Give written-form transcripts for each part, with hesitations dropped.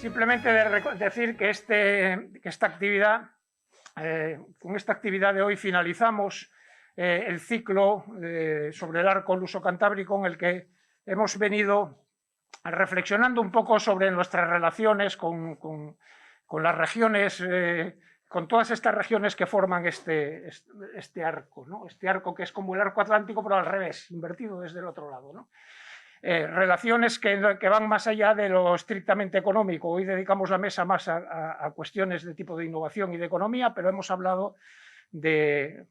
Simplemente decir que esta actividad, con esta actividad de hoy finalizamos el ciclo sobre el arco luso-cantábrico, en el que hemos venido reflexionando un poco sobre nuestras relaciones con las regiones, con todas estas regiones que forman este arco, ¿no? Este arco que es como el arco atlántico, pero al revés, invertido desde el otro lado, ¿no? Relaciones que van más allá de lo estrictamente económico. Hoy dedicamos la mesa más a cuestiones de tipo de innovación y de economía, pero hemos hablado de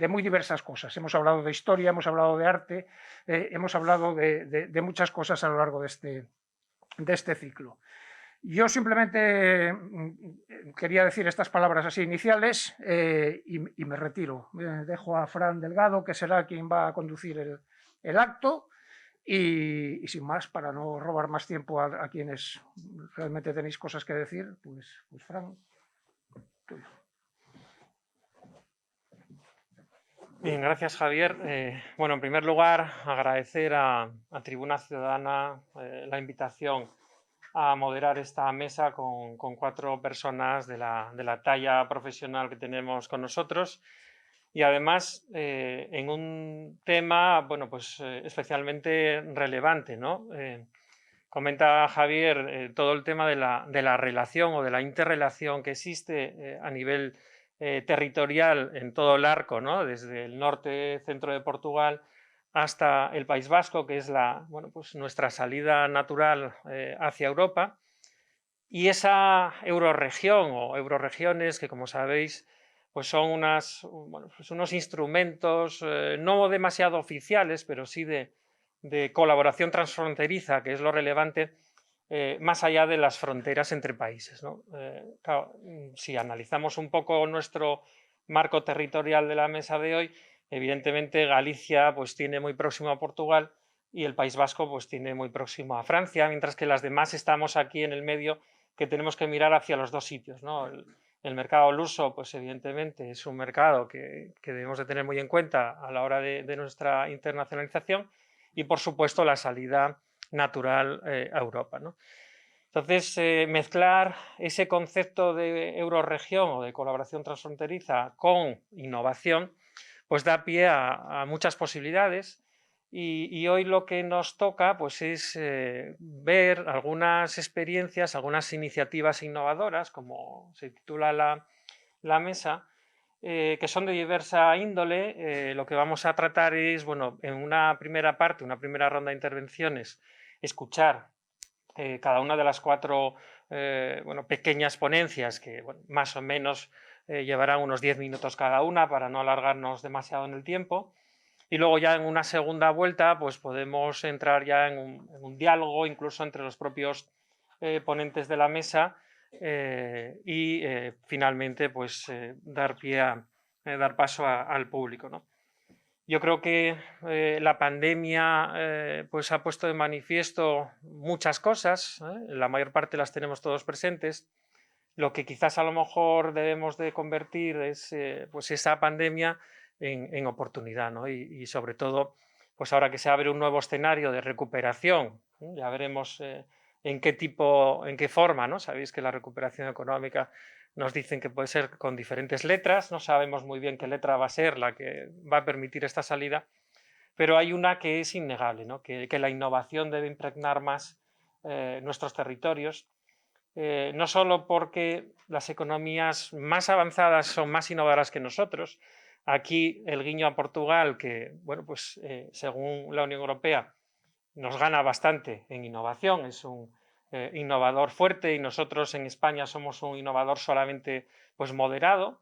muy diversas cosas. Hemos hablado de historia, hemos hablado de arte, hemos hablado de muchas cosas a lo largo de este ciclo. Yo simplemente quería decir estas palabras así iniciales y me retiro. Dejo a Fran Delgado, que será quien va a conducir el acto. Y sin más, para no robar más tiempo a quienes realmente tenéis cosas que decir, pues Fran. Bien, gracias, Javier. Bueno, en primer lugar, agradecer a Tribuna Ciudadana la invitación a moderar esta mesa con 4 personas de la talla profesional que tenemos con nosotros. Y además, en un tema, bueno, pues especialmente relevante, ¿no? Comenta Javier todo el tema de la relación o de la interrelación que existe a nivel territorial en todo el arco, ¿no? Desde el norte, centro de Portugal, hasta el País Vasco, que es pues nuestra salida natural hacia Europa. Y esa eurorregión o eurorregiones que, como sabéis, pues son pues unos instrumentos no demasiado oficiales, pero sí de colaboración transfronteriza, que es lo relevante, más allá de las fronteras entre países, ¿no? Claro, si analizamos un poco nuestro marco territorial de la mesa de hoy, evidentemente Galicia pues, tiene muy próximo a Portugal y el País Vasco pues, tiene muy próximo a Francia, mientras que las demás estamos aquí en el medio, que tenemos que mirar hacia los dos sitios, ¿no? El mercado luso, pues evidentemente es un mercado que debemos de tener muy en cuenta a la hora de nuestra internacionalización y, por supuesto, la salida natural a Europa, ¿no? Entonces, mezclar ese concepto de eurorregión o de colaboración transfronteriza con innovación, pues da pie a muchas posibilidades. Y hoy lo que nos toca pues, es ver algunas experiencias, algunas iniciativas innovadoras, como se titula la mesa, que son de diversa índole. Lo que vamos a tratar es, bueno, en una primera parte, una primera ronda de intervenciones, escuchar cada una de las 4 pequeñas ponencias que bueno, más o menos llevarán unos 10 minutos cada una para no alargarnos demasiado en el tiempo. Y luego ya en una segunda vuelta pues podemos entrar ya en un diálogo incluso entre los propios ponentes de la mesa y finalmente pues dar paso al público, ¿no? Yo creo que la pandemia pues ha puesto de manifiesto muchas cosas, la mayor parte las tenemos todos presentes. Lo que quizás a lo mejor debemos de convertir es pues esa pandemia en oportunidad, ¿no? Y sobre todo, pues ahora que se abre un nuevo escenario de recuperación, ya veremos en qué forma, ¿no? Sabéis que la recuperación económica nos dicen que puede ser con diferentes letras, no sabemos muy bien qué letra va a ser la que va a permitir esta salida, pero hay una que es innegable, ¿no? Que la innovación debe impregnar más nuestros territorios. No solo porque las economías más avanzadas son más innovadoras que nosotros. Aquí el guiño a Portugal, que bueno, pues según la Unión Europea nos gana bastante en innovación, es un innovador fuerte, y nosotros en España somos un innovador solamente pues moderado.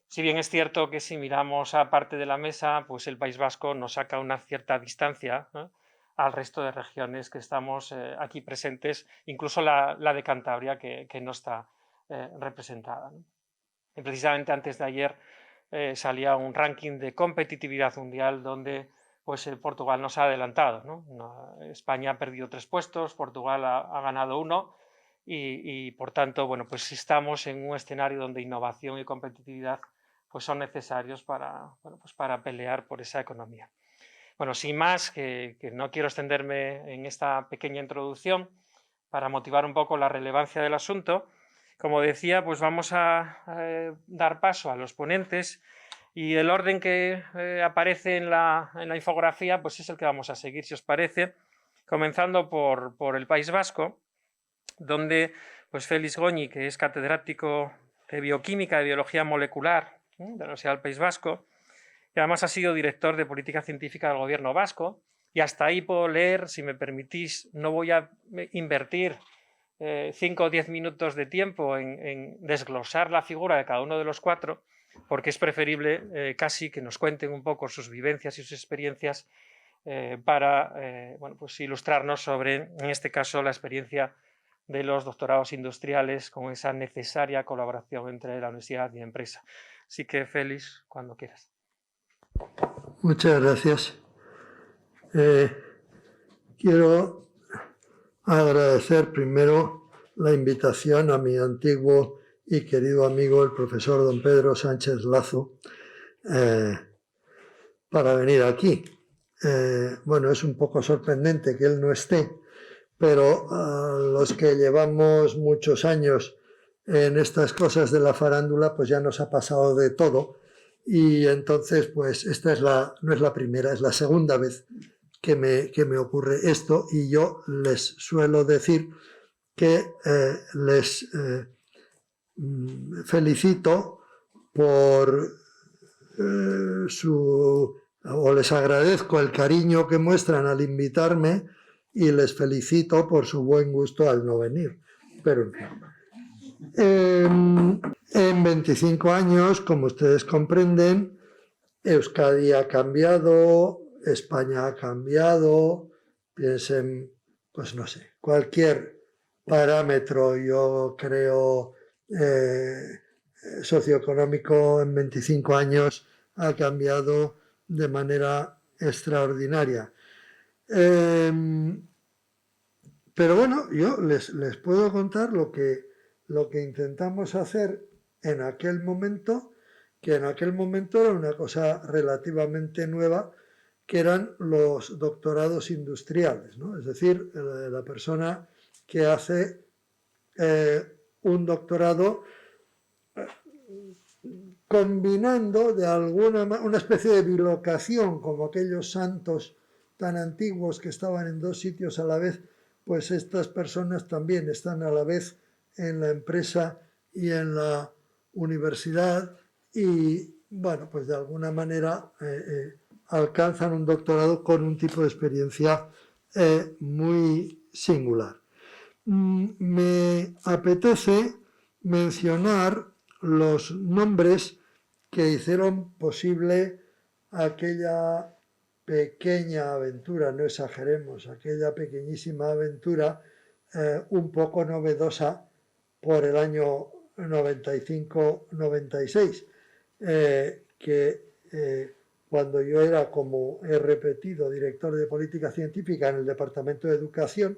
Si bien es cierto que si miramos a parte de la mesa, pues el País Vasco nos saca una cierta distancia, ¿no?, al resto de regiones que estamos aquí presentes, incluso la de Cantabria, que no está representada, ¿no? Y precisamente antes de ayer salía un ranking de competitividad mundial donde pues, Portugal nos ha adelantado, ¿no? España ha perdido 3 puestos, Portugal ha ganado 1 y por tanto, bueno, pues estamos en un escenario donde innovación y competitividad pues son necesarios para pelear por esa economía. Bueno, sin más, que no quiero extenderme en esta pequeña introducción, para motivar un poco la relevancia del asunto. Como decía, pues vamos a dar paso a los ponentes y el orden que aparece en la infografía pues es el que vamos a seguir, si os parece, comenzando por el País Vasco, donde pues Félix Goñi, que es catedrático de Bioquímica y Biología Molecular de la Universidad del País Vasco, y además ha sido director de Política Científica del Gobierno vasco, y hasta ahí puedo leer, si me permitís, no voy a invertir 5 o 10 minutos de tiempo en desglosar la figura de cada uno de los cuatro, porque es preferible casi que nos cuenten un poco sus vivencias y sus experiencias para bueno, pues ilustrarnos sobre, en este caso, la experiencia de los doctorados industriales con esa necesaria colaboración entre la universidad y la empresa. Así que, Félix, cuando quieras. Muchas gracias. Quiero agradecer primero la invitación a mi antiguo y querido amigo, el profesor don Pedro Sánchez Lazo, para venir aquí. Bueno, es un poco sorprendente que él no esté, pero los que llevamos muchos años en estas cosas de la farándula, pues ya nos ha pasado de todo. Y entonces, pues esta no es la primera, es la segunda vez que me ocurre esto, y yo les suelo decir que les felicito por o les agradezco el cariño que muestran al invitarme y les felicito por su buen gusto al no venir. Pero en 25 años, como ustedes comprenden, Euskadi ha cambiado, España ha cambiado, piensen, pues no sé, cualquier parámetro, yo creo, socioeconómico en 25 años ha cambiado de manera extraordinaria. Pero bueno, yo les puedo contar lo que intentamos hacer en aquel momento, que en aquel momento era una cosa relativamente nueva, que eran los doctorados industriales, ¿no? Es decir, la persona que hace un doctorado combinando de una especie de bilocación, como aquellos santos tan antiguos que estaban en dos sitios a la vez, pues estas personas también están a la vez en la empresa y en la universidad, y bueno, pues de alguna manera alcanzan un doctorado con un tipo de experiencia muy singular. Me apetece mencionar los nombres que hicieron posible aquella pequeña aventura, no exageremos, aquella pequeñísima aventura un poco novedosa por el año 95-96, que cuando yo era, como he repetido, director de política científica en el Departamento de Educación,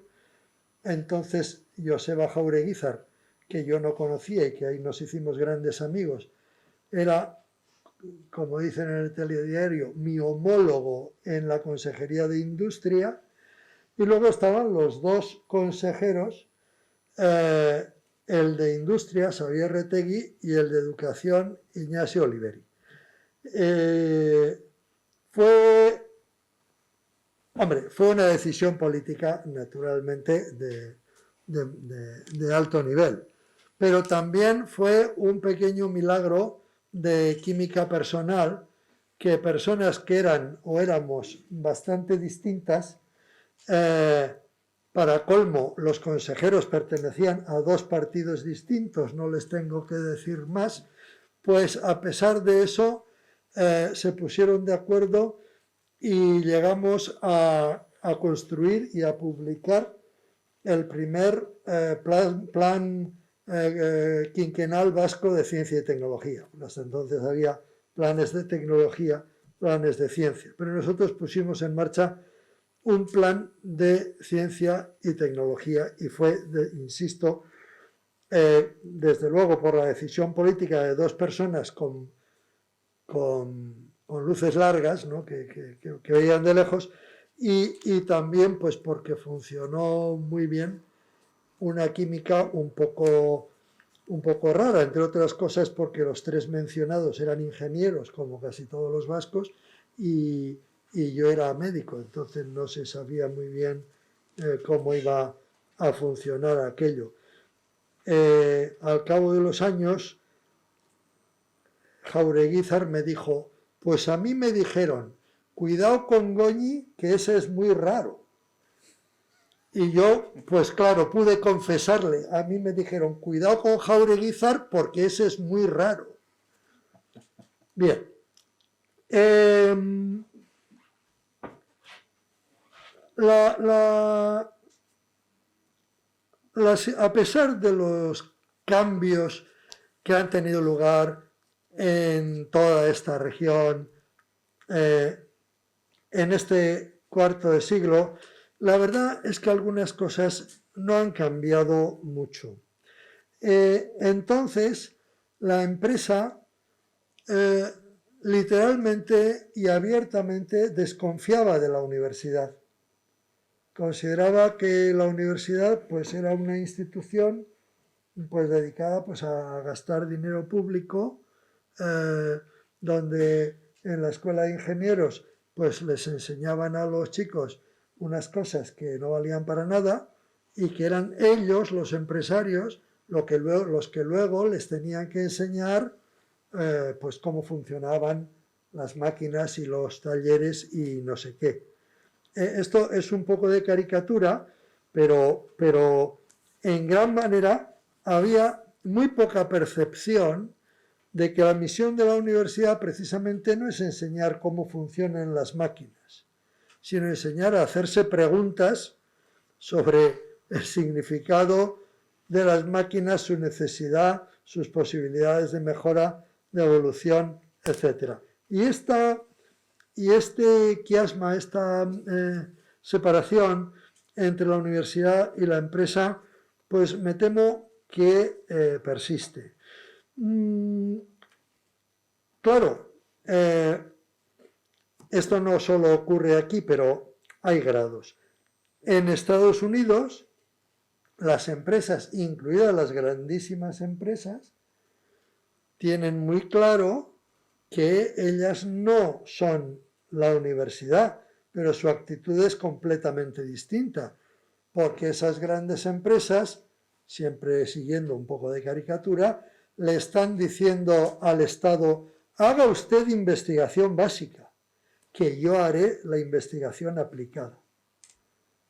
entonces Joseba Jaureguizar, que yo no conocía y que ahí nos hicimos grandes amigos, era, como dicen en el telediario, mi homólogo en la Consejería de Industria, y luego estaban los dos consejeros, el de Industria, Xavier Retegui, y el de Educación, Ignacio Oliveri. Fue una decisión política, naturalmente, de alto nivel, pero también fue un pequeño milagro de química personal, que personas que eran o éramos bastante distintas, para colmo, los consejeros pertenecían a dos partidos distintos, no les tengo que decir más, pues a pesar de eso se pusieron de acuerdo y llegamos a construir y a publicar el primer plan quinquenal vasco de ciencia y tecnología. Hasta entonces había planes de tecnología, planes de ciencia, pero nosotros pusimos en marcha un plan de ciencia y tecnología, y fue, insisto, desde luego por la decisión política de dos personas con luces largas, ¿no? que veían de lejos, y también pues porque funcionó muy bien una química un poco rara, entre otras cosas porque los tres mencionados eran ingenieros, como casi todos los vascos, y yo era médico, entonces no se sabía muy bien cómo iba a funcionar aquello. Al cabo de los años, Jaureguizar me dijo, pues a mí me dijeron, cuidado con Goñi, que ese es muy raro. Y yo, pues claro, pude confesarle, a mí me dijeron, cuidado con Jaureguizar porque ese es muy raro. Bien. A pesar de los cambios que han tenido lugar en toda esta región, en este cuarto de siglo, la verdad es que algunas cosas no han cambiado mucho. Entonces, la empresa literalmente y abiertamente desconfiaba de la universidad. Consideraba que la universidad pues, era una institución pues, dedicada pues, a gastar dinero público, donde en la escuela de ingenieros pues, les enseñaban a los chicos unas cosas que no valían para nada y que eran ellos, los empresarios, los que luego les tenían que enseñar pues cómo funcionaban las máquinas y los talleres y no sé qué. Esto es un poco de caricatura, pero en gran manera había muy poca percepción de que la misión de la universidad precisamente no es enseñar cómo funcionan las máquinas, sino enseñar a hacerse preguntas sobre el significado de las máquinas, su necesidad, sus posibilidades de mejora, de evolución, etc. Y este quiasma, esta separación entre la universidad y la empresa, pues me temo que persiste. Claro, esto no solo ocurre aquí, pero hay grados. En Estados Unidos, las empresas, incluidas las grandísimas empresas, tienen muy claro que ellas no son la universidad, pero su actitud es completamente distinta, porque esas grandes empresas, siempre siguiendo un poco de caricatura, le están diciendo al Estado, haga usted investigación básica, que yo haré la investigación aplicada.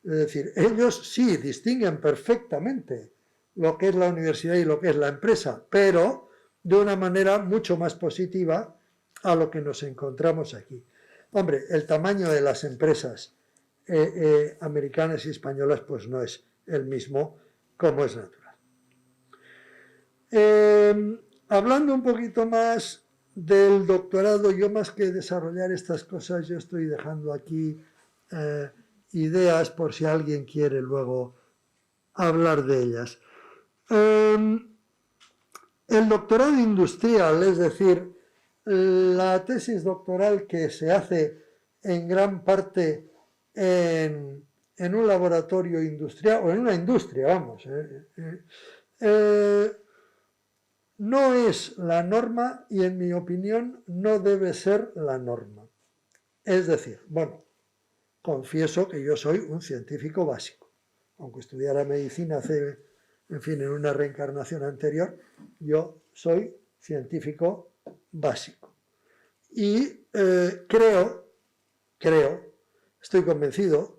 Es decir, ellos sí distinguen perfectamente lo que es la universidad y lo que es la empresa, pero de una manera mucho más positiva a lo que nos encontramos aquí. Hombre, el tamaño de las empresas americanas y españolas pues no es el mismo como es natural. Hablando un poquito más del doctorado, yo más que desarrollar estas cosas, yo estoy dejando aquí ideas por si alguien quiere luego hablar de ellas. El doctorado industrial, es decir, la tesis doctoral que se hace en gran parte en un laboratorio industrial, o en una industria, vamos, no es la norma y en mi opinión no debe ser la norma. Es decir, bueno, confieso que yo soy un científico básico, aunque estudiara medicina en una reencarnación anterior, yo soy científico básico. Y estoy convencido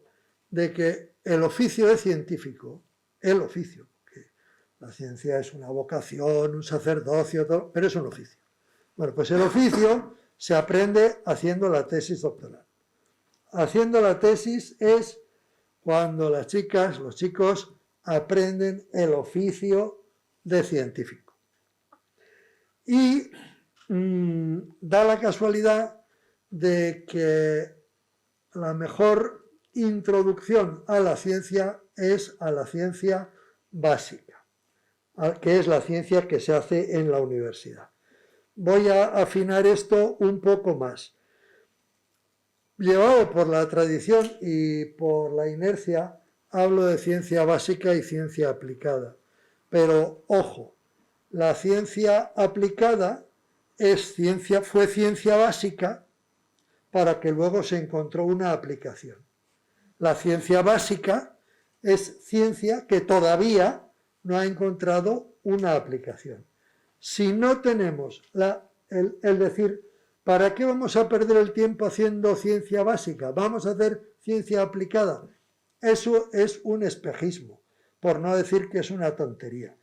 de que el oficio de científico, porque la ciencia es una vocación, un sacerdocio, todo, pero es un oficio. Bueno, pues el oficio se aprende haciendo la tesis doctoral. Haciendo la tesis es cuando las chicas, los chicos, aprenden el oficio de científico. Y da la casualidad de que la mejor introducción a la ciencia es a la ciencia básica, que es la ciencia que se hace en la universidad. Voy a afinar esto un poco más. Llevado por la tradición y por la inercia, hablo de ciencia básica y ciencia aplicada. Pero, ojo, la ciencia aplicada fue ciencia básica para que luego se encontró una aplicación. La ciencia básica es ciencia que todavía no ha encontrado una aplicación. Si no tenemos el decir, ¿para qué vamos a perder el tiempo haciendo ciencia básica? Vamos a hacer ciencia aplicada. Eso es un espejismo, por no decir que es una tontería.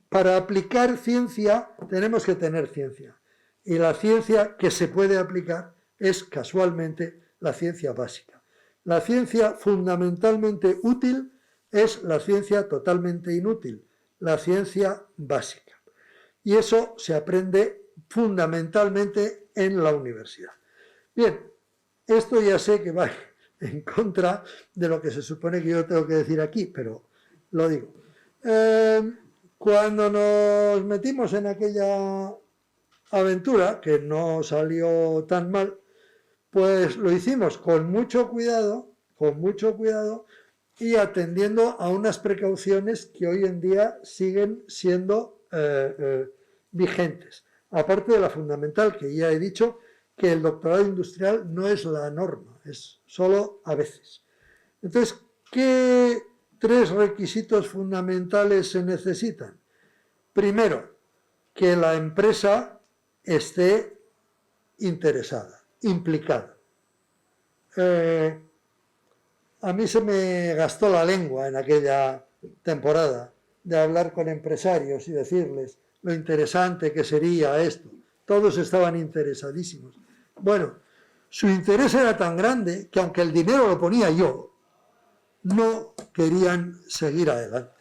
Para aplicar ciencia tenemos que tener ciencia. Y la ciencia que se puede aplicar es casualmente la ciencia básica. La ciencia fundamentalmente útil es la ciencia totalmente inútil, la ciencia básica. Y eso se aprende fundamentalmente en la universidad. Bien, esto ya sé que va en contra de lo que se supone que yo tengo que decir aquí, pero lo digo. Cuando nos metimos en aquella aventura, que no salió tan mal, pues lo hicimos con mucho cuidado y atendiendo a unas precauciones que hoy en día siguen siendo vigentes. Aparte de la fundamental, que ya he dicho, que el doctorado industrial no es la norma, es solo a veces. Entonces, ¿qué 3 requisitos fundamentales se necesitan? Primero, que la empresa esté interesada, implicada. A mí se me gastó la lengua en aquella temporada de hablar con empresarios y decirles lo interesante que sería esto. Todos estaban interesadísimos. Bueno, su interés era tan grande que aunque el dinero lo ponía yo, no querían seguir adelante.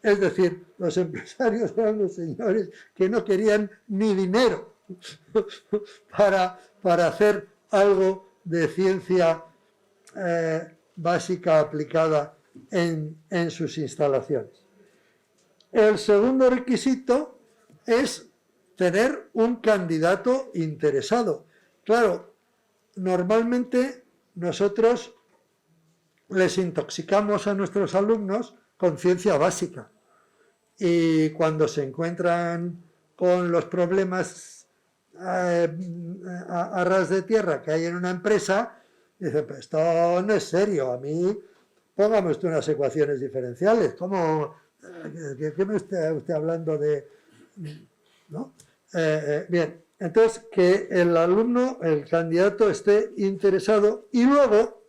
Es decir, los empresarios eran los señores que no querían ni dinero para hacer algo de ciencia básica aplicada en sus instalaciones. El segundo requisito es tener un candidato interesado. Claro, normalmente nosotros les intoxicamos a nuestros alumnos con ciencia básica y cuando se encuentran con los problemas a ras de tierra que hay en una empresa, dicen, pues esto no es serio, a mí póngame usted unas ecuaciones diferenciales, ¿cómo? ¿Qué me está usted hablando de...? ¿No? Bien, entonces que el alumno, el candidato esté interesado y luego,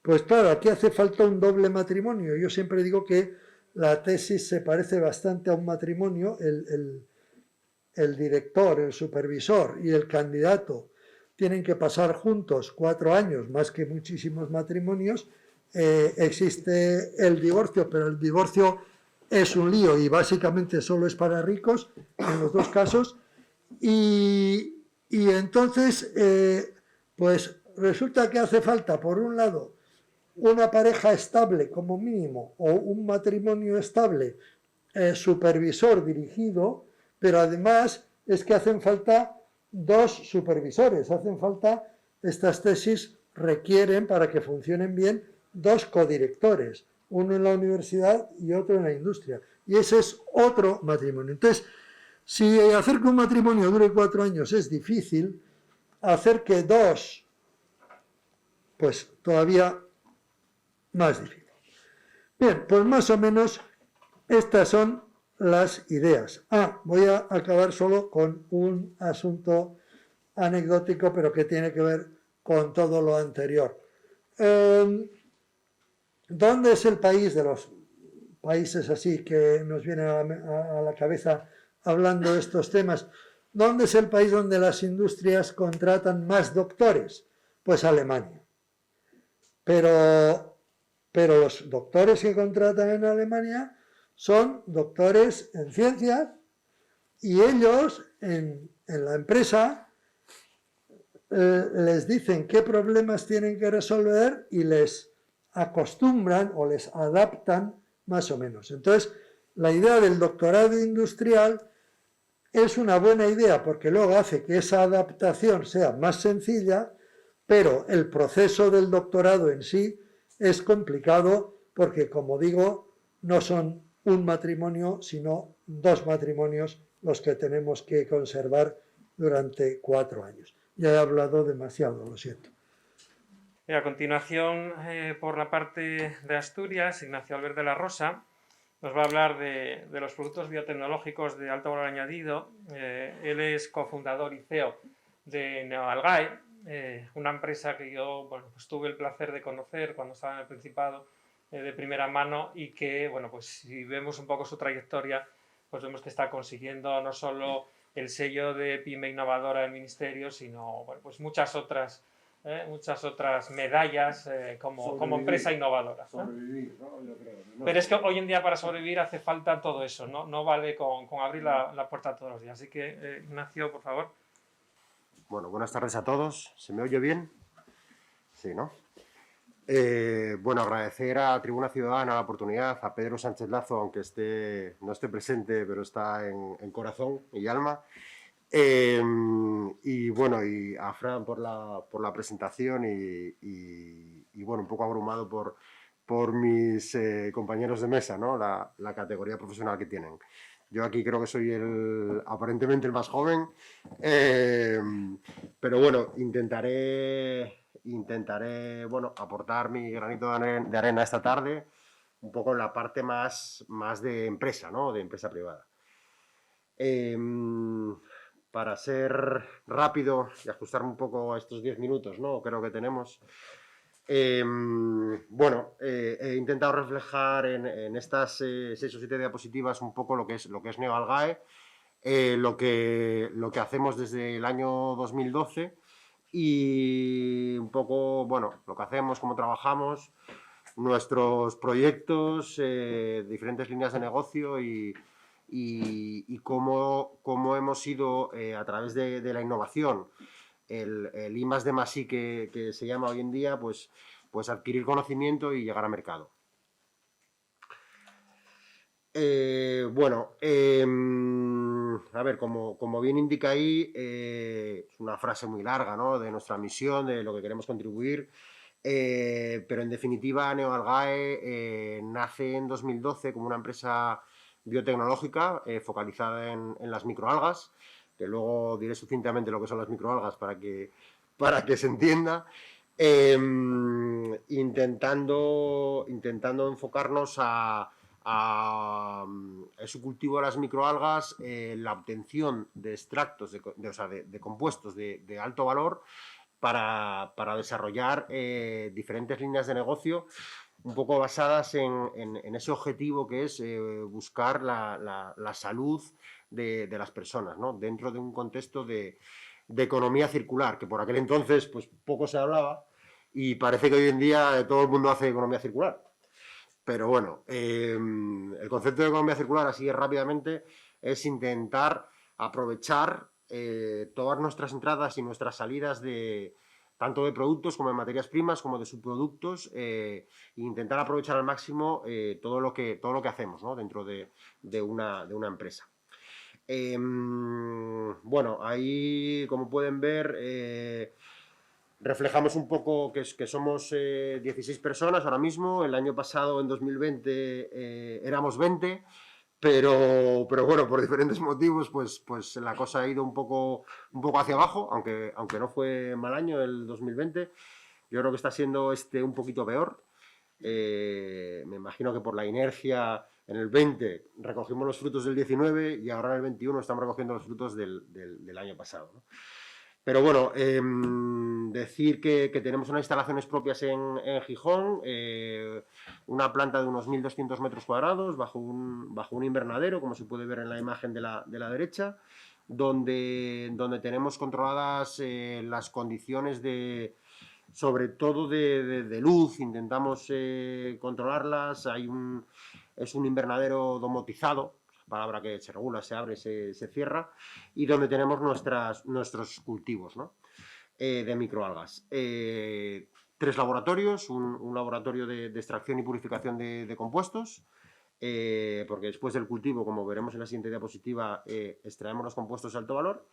pues claro, aquí hace falta un doble matrimonio. Yo siempre digo que la tesis se parece bastante a un matrimonio, el director, el supervisor y el candidato tienen que pasar juntos 4 años, más que muchísimos matrimonios. Existe el divorcio, pero el divorcio es un lío y básicamente solo es para ricos en los 2 casos. Y entonces, pues resulta que hace falta, por un lado, una pareja estable como mínimo o un matrimonio estable, supervisor dirigido, pero además es que hacen falta 2 supervisores, hacen falta, estas tesis requieren para que funcionen bien 2 codirectores, uno en la universidad y otro en la industria, y ese es otro matrimonio. Entonces, si hacer que un matrimonio dure 4 años es difícil, hacer que 2, pues todavía más difícil. Bien, pues más o menos estas son las ideas. Voy a acabar solo con un asunto anecdótico, pero que tiene que ver con todo lo anterior. ¿Dónde es el país de los países así que nos vienen a la cabeza hablando de estos temas? ¿Dónde es el país donde las industrias contratan más doctores? Pues Alemania. Pero los doctores que contratan en Alemania son doctores en ciencias y ellos en la empresa les dicen qué problemas tienen que resolver y les acostumbran o les adaptan más o menos. Entonces, la idea del doctorado industrial es una buena idea porque luego hace que esa adaptación sea más sencilla, pero el proceso del doctorado en sí es complicado porque, como digo, no son un matrimonio, sino 2 matrimonios los que tenemos que conservar durante 4 años. Ya he hablado demasiado, lo siento. A continuación, por la parte de Asturias, Ignacio Albert de la Rosa nos va a hablar de los productos biotecnológicos de alto valor añadido. Él es cofundador y CEO de Neoalgae, una empresa que yo pues tuve el placer de conocer cuando estaba en el Principado de primera mano, y que, pues si vemos un poco su trayectoria, pues vemos que está consiguiendo no solo el sello de PYME innovadora del Ministerio, sino pues muchas otras medallas como empresa innovadora. Sobrevivir, ¿no? Yo creo. Pero es que hoy en día para sobrevivir hace falta todo eso, no vale con abrir la puerta todos los días. Así que, Ignacio, por favor. Bueno, buenas tardes a todos. ¿Se me oye bien? Sí, ¿no? Bueno, agradecer a Tribuna Ciudadana la oportunidad, a Pedro Sánchez Lazo, aunque no esté presente, pero está en corazón y alma. Y bueno, y a Fran por la presentación y bueno, un poco abrumado por mis compañeros de mesa, ¿no? La categoría profesional que tienen. Yo aquí creo que soy aparentemente el más joven, pero bueno, intentaré bueno, aportar mi granito de arena esta tarde, un poco en la parte más de empresa, ¿no? De empresa privada. Para ser rápido y ajustarme un poco a estos 10 minutos, ¿no? Creo que tenemos. Bueno, he intentado reflejar en estas 6 o 7 diapositivas un poco lo que es Neoalgae, lo que hacemos desde el año 2012 y un poco, bueno, lo que hacemos, cómo trabajamos, nuestros proyectos, diferentes líneas de negocio y cómo hemos ido a través de la innovación, el I+D+I que se llama hoy en día, pues adquirir conocimiento y llegar a mercado. Bueno, a ver, como bien indica ahí, es una frase muy larga, ¿no? De nuestra misión, de lo que queremos contribuir, pero en definitiva Neoalgae nace en 2012 como una empresa biotecnológica focalizada en las microalgas, que luego diré sucintamente lo que son las microalgas para que se entienda, intentando enfocarnos a su cultivo de las microalgas, la obtención de extractos, de compuestos de alto valor para desarrollar diferentes líneas de negocio un poco basadas en ese objetivo que es buscar la salud de las personas, ¿no? Dentro de un contexto de economía circular, que por aquel entonces pues poco se hablaba y parece que hoy en día todo el mundo hace economía circular. Pero bueno, el concepto de economía circular, así rápidamente, es intentar aprovechar todas nuestras entradas y nuestras salidas tanto de productos como de materias primas como de subproductos, e intentar aprovechar al máximo todo lo que hacemos, ¿no? Dentro de una empresa. Bueno, ahí, como pueden ver, reflejamos un poco que somos 16 personas ahora mismo. El año pasado, en 2020, éramos 20, pero bueno, por diferentes motivos, pues la cosa ha ido un poco hacia abajo, aunque no fue mal año el 2020. Yo creo que está siendo un poquito peor. Me imagino que por la inercia en el 20 recogimos los frutos del 19 y ahora en el 21 estamos recogiendo los frutos del año pasado, ¿no? Pero bueno, decir que tenemos unas instalaciones propias en Gijón, una planta de unos 1.200 metros cuadrados bajo un invernadero, como se puede ver en la imagen de la derecha, donde tenemos controladas las condiciones sobre todo de luz, intentamos controlarlas. Es un invernadero domotizado, palabra que se regula, se abre, se cierra, y donde tenemos nuestros cultivos, ¿no? De microalgas. 3 laboratorios, un laboratorio de extracción y purificación de compuestos, porque después del cultivo, como veremos en la siguiente diapositiva, extraemos los compuestos de alto valor,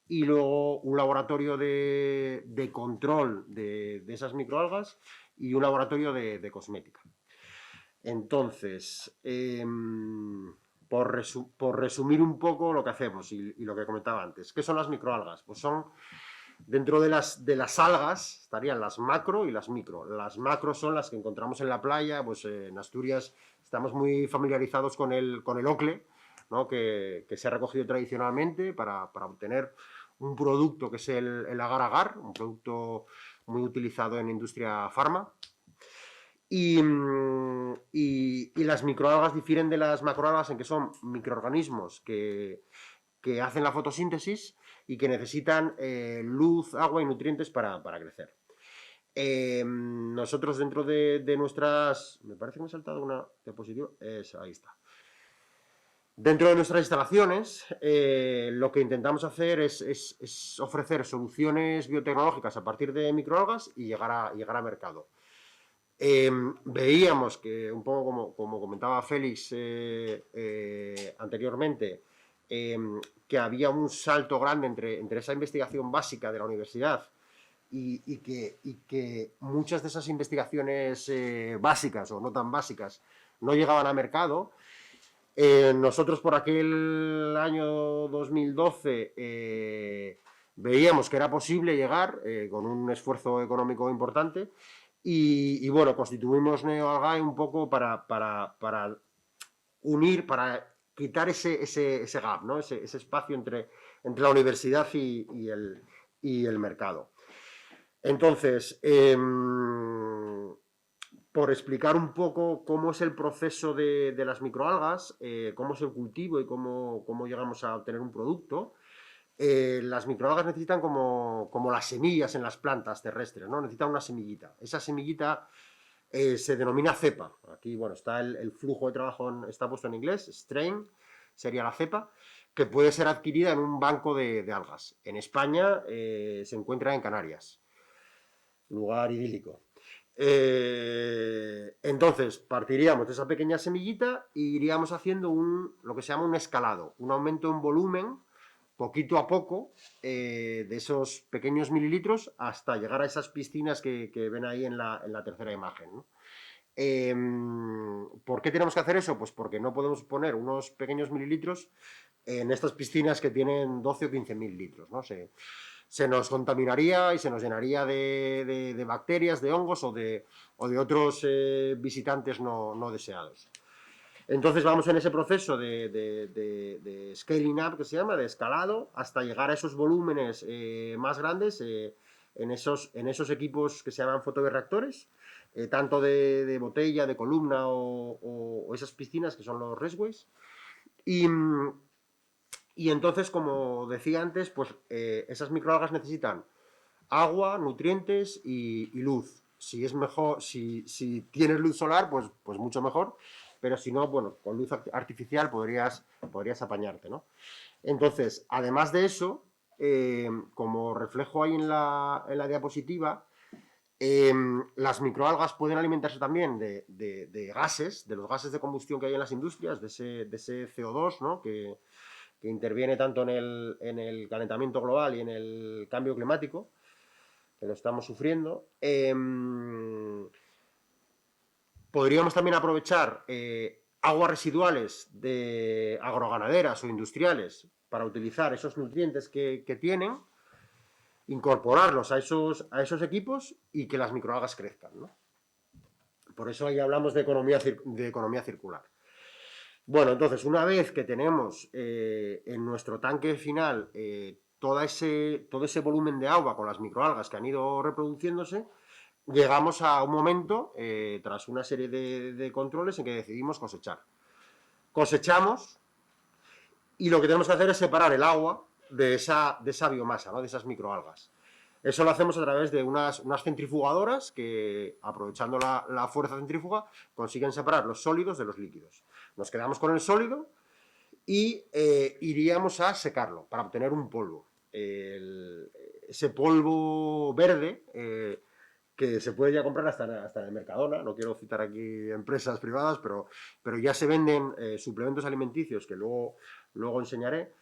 y luego un laboratorio de control de esas microalgas y un laboratorio de cosmética. Entonces, por resumir un poco lo que hacemos y lo que comentaba antes, ¿qué son las microalgas? Pues son, dentro de las algas estarían las macro y las micro. Las macro son las que encontramos en la playa, pues en Asturias estamos muy familiarizados con el ocle, ¿no? que se ha recogido tradicionalmente para obtener un producto que es el agar-agar, un producto muy utilizado en la industria farma. Y las microalgas difieren de las macroalgas en que son microorganismos que hacen la fotosíntesis y que necesitan luz, agua y nutrientes para crecer. Nosotros dentro de nuestras... Me parece que me he saltado una diapositiva. Ahí está. Dentro de nuestras instalaciones, lo que intentamos hacer es ofrecer soluciones biotecnológicas a partir de microalgas y llegar a mercado. Veíamos que, un poco como comentaba Félix anteriormente, que había un salto grande entre esa investigación básica de la universidad y que muchas de esas investigaciones básicas o no tan básicas no llegaban a mercado. Nosotros por aquel año 2012 veíamos que era posible llegar con un esfuerzo económico importante y bueno, constituimos NeoAlgae un poco para unir, para quitar ese gap, ¿no? ese espacio entre la universidad y el mercado. Entonces, por explicar un poco cómo es el proceso de las microalgas, cómo es el cultivo y cómo llegamos a obtener un producto, las microalgas necesitan como las semillas en las plantas terrestres, ¿no? Necesitan una semillita. Esa semillita se denomina cepa. Aquí, bueno, está el flujo de trabajo, está puesto en inglés, strain, sería la cepa, que puede ser adquirida en un banco de algas. En España se encuentra en Canarias, lugar idílico. Entonces, partiríamos de esa pequeña semillita e iríamos haciendo lo que se llama un escalado, un aumento en volumen, poquito a poco, de esos pequeños mililitros hasta llegar a esas piscinas que ven ahí en la tercera imagen, ¿no? ¿Por qué tenemos que hacer eso? Pues porque no podemos poner unos pequeños mililitros en estas piscinas que tienen 12 o 15.000 litros, ¿no? Se nos contaminaría y se nos llenaría de bacterias, de hongos o de otros visitantes no deseados. Entonces vamos en ese proceso de scaling up, que se llama, de escalado, hasta llegar a esos volúmenes más grandes en esos equipos que se llaman fotobioreactores, tanto de botella, de columna o esas piscinas que son los restways. Y entonces, como decía antes, pues esas microalgas necesitan agua, nutrientes y luz. Si es mejor, si tienes luz solar, pues mucho mejor, pero si no, bueno, con luz artificial podrías apañarte, ¿no? Entonces, además de eso, como reflejo ahí en la diapositiva, las microalgas pueden alimentarse también de gases, de los gases de combustión que hay en las industrias, de ese CO2, ¿no? que interviene tanto en el calentamiento global y en el cambio climático, que lo estamos sufriendo. Podríamos también aprovechar aguas residuales de agroganaderas o industriales para utilizar esos nutrientes que tienen, incorporarlos a esos equipos y que las microalgas crezcan, ¿no? Por eso ahí hablamos de economía circular. Bueno, entonces, una vez que tenemos en nuestro tanque final todo ese volumen de agua con las microalgas que han ido reproduciéndose, llegamos a un momento, tras una serie de controles, en que decidimos cosechar. Cosechamos y lo que tenemos que hacer es separar el agua de esa biomasa, ¿no? De esas microalgas. Eso lo hacemos a través de unas centrifugadoras que, aprovechando la fuerza centrífuga, consiguen separar los sólidos de los líquidos. Nos quedamos con el sólido y iríamos a secarlo para obtener un polvo. Ese polvo verde que se puede ya comprar hasta en el Mercadona, no quiero citar aquí empresas privadas, pero ya se venden suplementos alimenticios que luego enseñaré.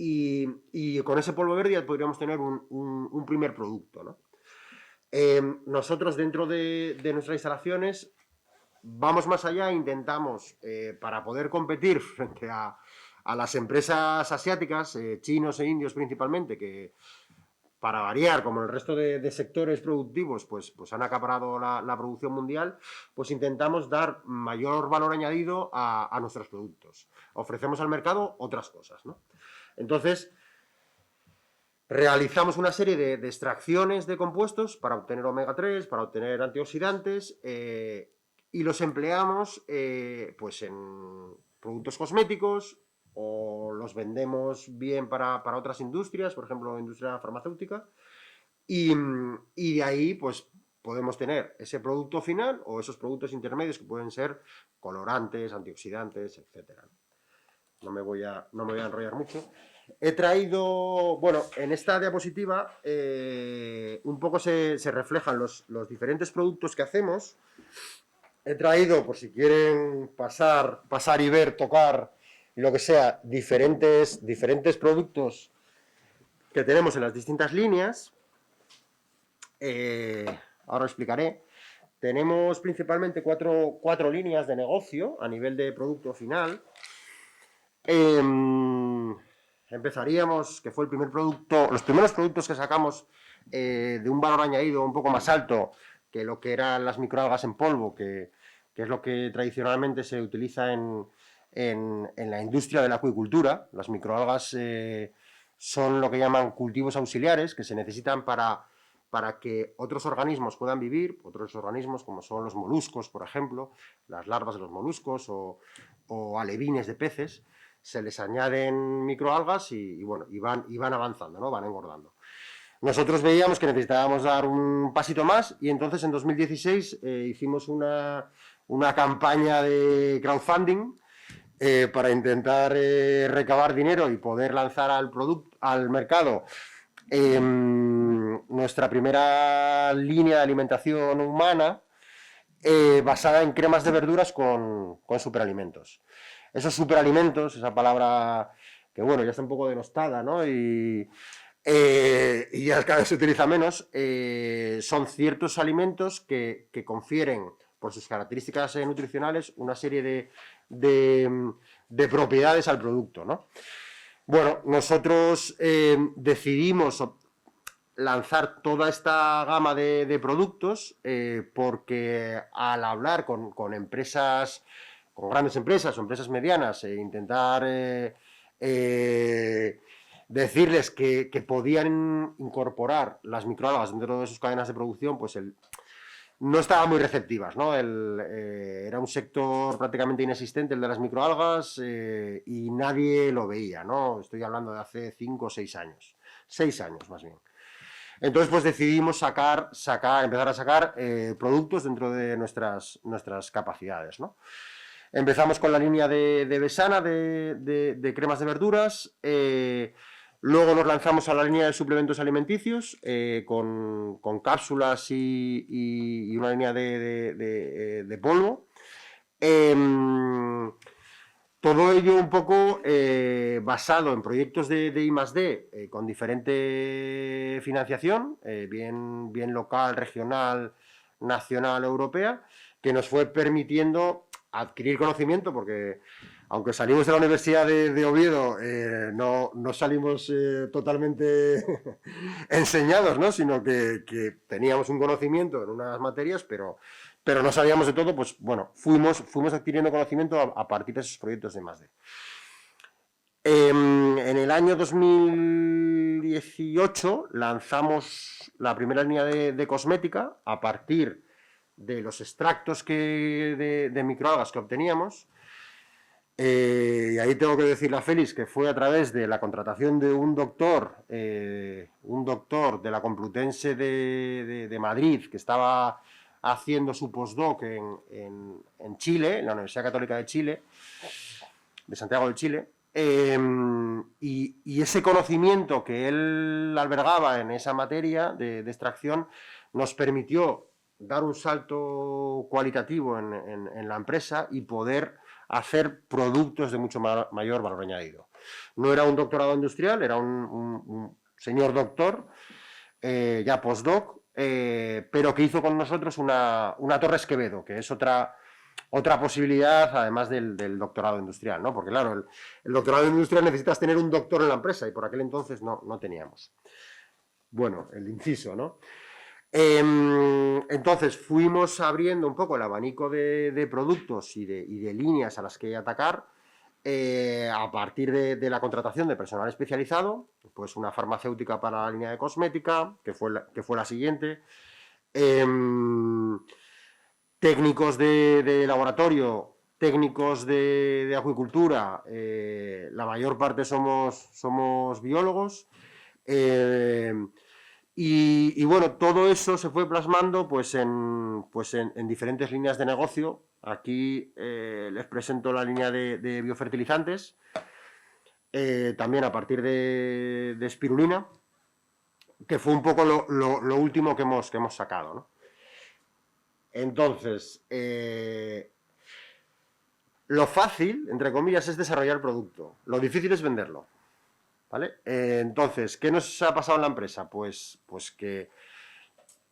y con ese polvo verde ya podríamos tener un primer producto, ¿no? Nosotros dentro de nuestras instalaciones vamos más allá, intentamos, para poder competir frente a las empresas asiáticas, chinos e indios principalmente, que para variar, como el resto de sectores productivos, pues han acaparado la producción mundial, pues intentamos dar mayor valor añadido a nuestros productos. Ofrecemos al mercado otras cosas, ¿no? Entonces, realizamos una serie de extracciones de compuestos para obtener omega 3, para obtener antioxidantes, y los empleamos pues en productos cosméticos, o los vendemos bien para otras industrias, por ejemplo, industria farmacéutica, y de ahí pues podemos tener ese producto final o esos productos intermedios que pueden ser colorantes, antioxidantes, etc. No me voy a enrollar mucho. He traído, bueno, en esta diapositiva un poco se reflejan los diferentes productos que hacemos. He traído, por si quieren pasar y ver, tocar, lo que sea, diferentes productos que tenemos en las distintas líneas. Ahora os explicaré. Tenemos principalmente cuatro líneas de negocio a nivel de producto final. Empezaríamos, que fue el primer producto, los primeros productos que sacamos de un valor añadido un poco más alto que lo que eran las microalgas en polvo, que es lo que tradicionalmente se utiliza en la industria de la acuicultura. Las microalgas son lo que llaman cultivos auxiliares, que se necesitan para que otros organismos puedan vivir, otros organismos como son los moluscos, por ejemplo, las larvas de los moluscos o alevines de peces. Se les añaden microalgas y van avanzando, ¿no? Van engordando. Nosotros veíamos que necesitábamos dar un pasito más y entonces en 2016 hicimos una campaña de crowdfunding para intentar recabar dinero y poder lanzar al mercado nuestra primera línea de alimentación humana basada en cremas de verduras con superalimentos. Esos superalimentos, esa palabra que bueno, ya está un poco denostada, ¿no? Y ya cada vez se utiliza menos, son ciertos alimentos que confieren, por sus características nutricionales, una serie de propiedades al producto, ¿no? Bueno, nosotros decidimos lanzar toda esta gama de productos porque al hablar con empresas, con grandes empresas o empresas medianas, intentar decirles que podían incorporar las microalgas dentro de sus cadenas de producción, pues no estaban muy receptivas, ¿no? Era un sector prácticamente inexistente, el de las microalgas, y nadie lo veía, ¿no? Estoy hablando de hace 5 o 6 años. 6 años, más bien. Entonces, pues decidimos empezar a sacar productos dentro de nuestras capacidades, ¿no? Empezamos con la línea de Besana, de cremas de verduras. Luego nos lanzamos a la línea de suplementos alimenticios con cápsulas y una línea de polvo. Todo ello un poco basado en proyectos de I+D con diferente financiación, bien local, regional, nacional, europea, que nos fue permitiendo adquirir conocimiento, porque aunque salimos de la Universidad de Oviedo, no salimos totalmente enseñados, ¿no? Sino que teníamos un conocimiento en unas materias, pero no sabíamos de todo. Pues bueno, fuimos adquiriendo conocimiento a partir de esos proyectos de I+D. En el año 2018 lanzamos la primera línea de cosmética a partir de los extractos de microalgas que obteníamos. Y ahí tengo que decirle a Félix que fue a través de la contratación de un doctor de la Complutense de Madrid, que estaba haciendo su postdoc en Chile, en la Universidad Católica de Chile, de Santiago de Chile. Y ese conocimiento que él albergaba en esa materia de extracción nos permitió dar un salto cualitativo en la empresa y poder hacer productos de mucho mayor valor añadido. No era un doctorado industrial, era un señor doctor, ya postdoc, pero que hizo con nosotros una Torres Quevedo, que es otra posibilidad, además del doctorado industrial, ¿no? Porque, claro, el doctorado industrial necesitas tener un doctor en la empresa y por aquel entonces no teníamos. Bueno, el inciso, ¿no? Entonces fuimos abriendo un poco el abanico de productos y de líneas a las que atacar a partir de la contratación de personal especializado, pues una farmacéutica para la línea de cosmética, que fue la siguiente, técnicos de laboratorio, técnicos de acuicultura, la mayor parte somos biólogos, y bueno, todo eso se fue plasmando pues en diferentes líneas de negocio. Aquí les presento la línea de biofertilizantes, también a partir de espirulina, que fue un poco lo último que hemos sacado, ¿no? Entonces, lo fácil, entre comillas, es desarrollar el producto. Lo difícil es venderlo, ¿vale? Entonces, ¿qué nos ha pasado en la empresa? Pues que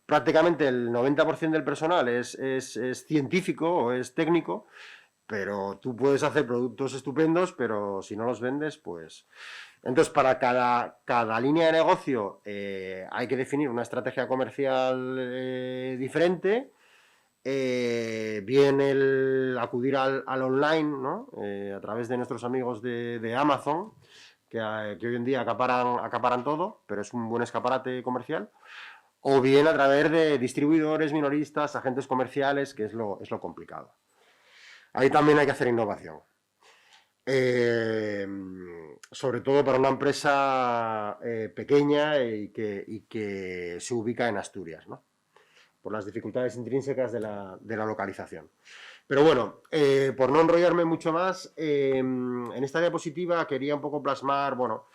prácticamente el 90% del personal es científico o es técnico, pero tú puedes hacer productos estupendos, pero si no los vendes, pues... Entonces, para cada línea de negocio hay que definir una estrategia comercial diferente. Bien el acudir al online, ¿no? A través de nuestros amigos de Amazon, que hoy en día acaparan todo, pero es un buen escaparate comercial, o bien a través de distribuidores, minoristas, agentes comerciales, que es lo complicado. Ahí también hay que hacer innovación. Sobre todo para una empresa pequeña y que se ubica en Asturias, ¿no? Por las dificultades intrínsecas de la localización. Pero bueno, por no enrollarme mucho más, en esta diapositiva quería un poco plasmar, bueno,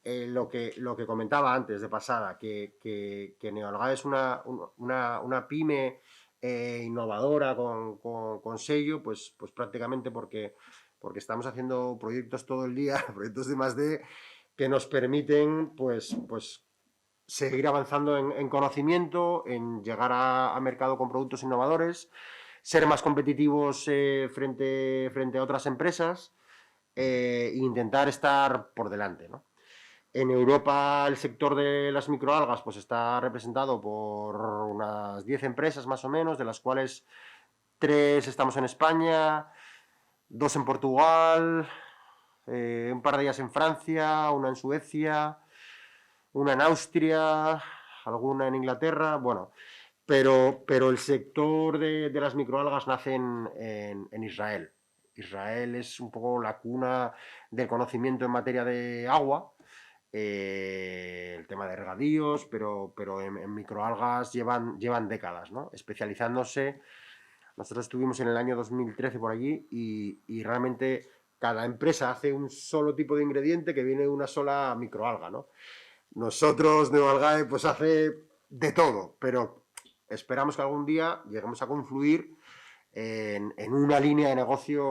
lo que comentaba antes de pasada, que Neoalgae es una pyme innovadora con sello, pues prácticamente porque estamos haciendo proyectos todo el día, proyectos de +D, que nos permiten pues seguir avanzando en conocimiento, en llegar a mercado con productos innovadores, ser más competitivos frente a otras empresas e intentar estar por delante, ¿no? En Europa el sector de las microalgas pues está representado por unas 10 empresas más o menos, de las cuales 3 estamos en España, 2 en Portugal, un par de ellas en Francia, una en Suecia, una en Austria, alguna en Inglaterra, bueno, pero el sector de las microalgas nace en Israel. Israel es un poco la cuna del conocimiento en materia de agua, el tema de regadíos, pero en microalgas llevan décadas, ¿no? Especializándose. Nosotros estuvimos en el año 2013 por allí y realmente cada empresa hace un solo tipo de ingrediente que viene de una sola microalga, ¿no? Nosotros, Neoalgae, pues hace de todo, pero esperamos que algún día lleguemos a confluir en una línea de negocio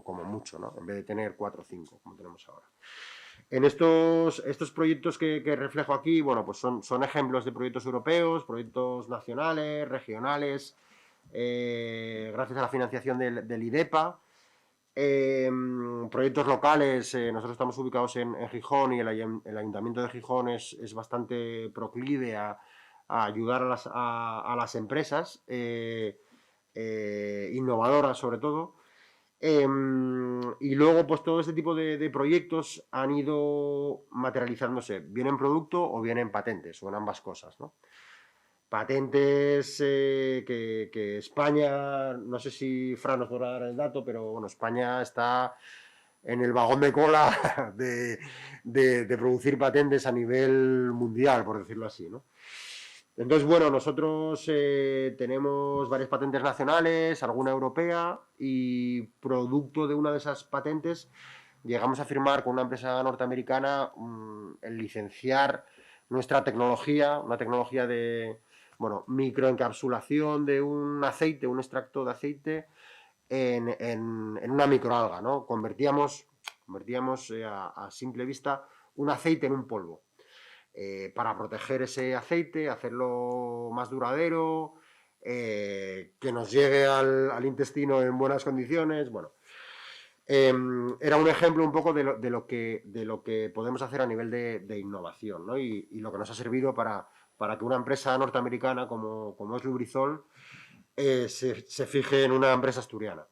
como mucho, ¿no? En vez de tener 4 o 5, como tenemos ahora. En estos proyectos que reflejo aquí, bueno, pues son ejemplos de proyectos europeos, proyectos nacionales, regionales, gracias a la financiación del IDEPA, proyectos locales. Nosotros estamos ubicados en Gijón y el Ayuntamiento de Gijón es bastante proclive a ayudar a las empresas, innovadoras sobre todo. Y luego pues todo este tipo de proyectos han ido materializándose bien en producto o bien en patentes o en ambas cosas, ¿no? Patentes que España, no sé si Fran nos podrá dar el dato, pero bueno, España está en el vagón de cola de producir patentes a nivel mundial, por decirlo así, ¿no? Entonces, bueno, nosotros tenemos varias patentes nacionales, alguna europea, y producto de una de esas patentes llegamos a firmar con una empresa norteamericana el licenciar nuestra tecnología, una tecnología de microencapsulación de un aceite, un extracto de aceite en una microalga, ¿no? Convertíamos Convertíamos a simple vista un aceite en un polvo. Para proteger ese aceite, hacerlo más duradero, que nos llegue al intestino en buenas condiciones. Bueno, era un ejemplo un poco de lo que podemos hacer a nivel de innovación, ¿no? Y lo que nos ha servido para que una empresa norteamericana como es Lubrizol se fije en una empresa asturiana.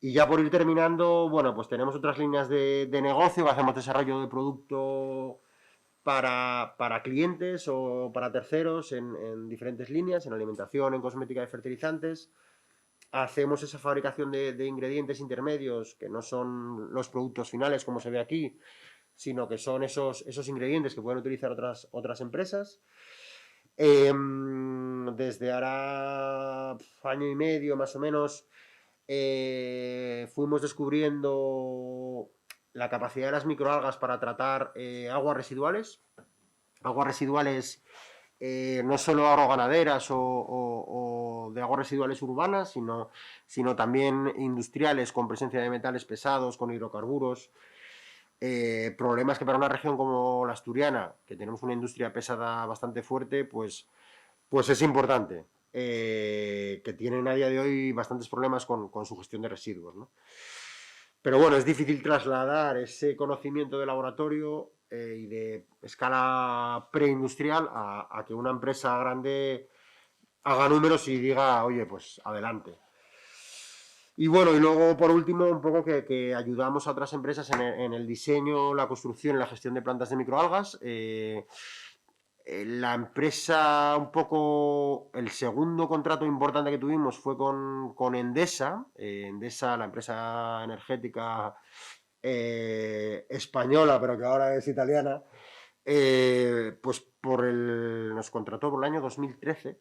Y ya por ir terminando, bueno, pues tenemos otras líneas de negocio, hacemos desarrollo de producto para clientes o para terceros en diferentes líneas, en alimentación, en cosmética y fertilizantes. Hacemos esa fabricación de ingredientes intermedios que no son los productos finales como se ve aquí, sino que son esos ingredientes que pueden utilizar otras empresas. Desde ahora año y medio más o menos fuimos descubriendo la capacidad de las microalgas para tratar aguas residuales no solo agroganaderas o de aguas residuales urbanas, sino también industriales con presencia de metales pesados, con hidrocarburos. Problemas que para una región como la asturiana, que tenemos una industria pesada bastante fuerte, pues es importante. Que tienen a día de hoy bastantes problemas con su gestión de residuos, ¿no? Pero bueno, es difícil trasladar ese conocimiento de laboratorio y de escala preindustrial a que una empresa grande haga números y diga, oye, pues adelante. Y bueno, y luego por último un poco que ayudamos a otras empresas en el diseño, la construcción y la gestión de plantas de microalgas. La empresa, un poco, el segundo contrato importante que tuvimos fue con Endesa. Endesa, la empresa energética española, pero que ahora es italiana, pues nos contrató por el año 2013,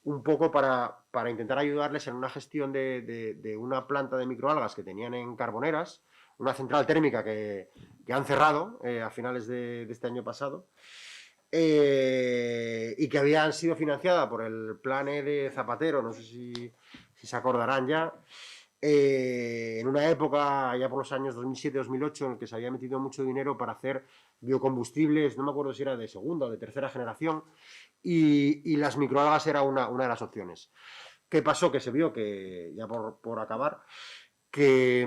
un poco para intentar ayudarles en una gestión de una planta de microalgas que tenían en Carboneras, una central térmica que han cerrado a finales de este año pasado. Y que habían sido financiadas por el plan de Zapatero, no sé si se acordarán ya, en una época, ya por los años 2007-2008, en el que se había metido mucho dinero para hacer biocombustibles, no me acuerdo si era de segunda o de tercera generación, y las microalgas era una de las opciones. ¿Qué pasó? Que se vio que, ya por acabar, que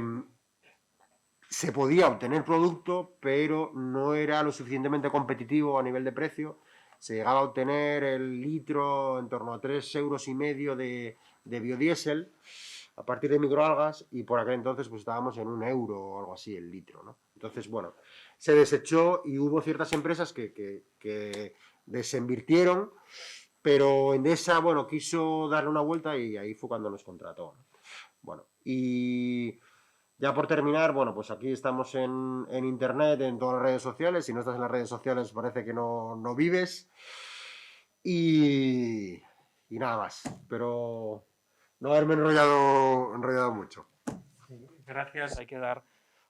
se podía obtener producto, pero no era lo suficientemente competitivo a nivel de precio. Se llegaba a obtener el litro en torno a 3,5 euros de biodiesel a partir de microalgas, y por aquel entonces pues estábamos en 1 euro o algo así el litro, ¿no? Entonces, bueno, se desechó y hubo ciertas empresas que desinvirtieron, pero Endesa, bueno, quiso darle una vuelta y ahí fue cuando nos contrató, ¿no? Bueno, y ya por terminar, bueno, pues aquí estamos en internet, en todas las redes sociales. Si no estás en las redes sociales parece que no vives. Y nada más. Pero no haberme enrollado mucho. Gracias. Hay que dar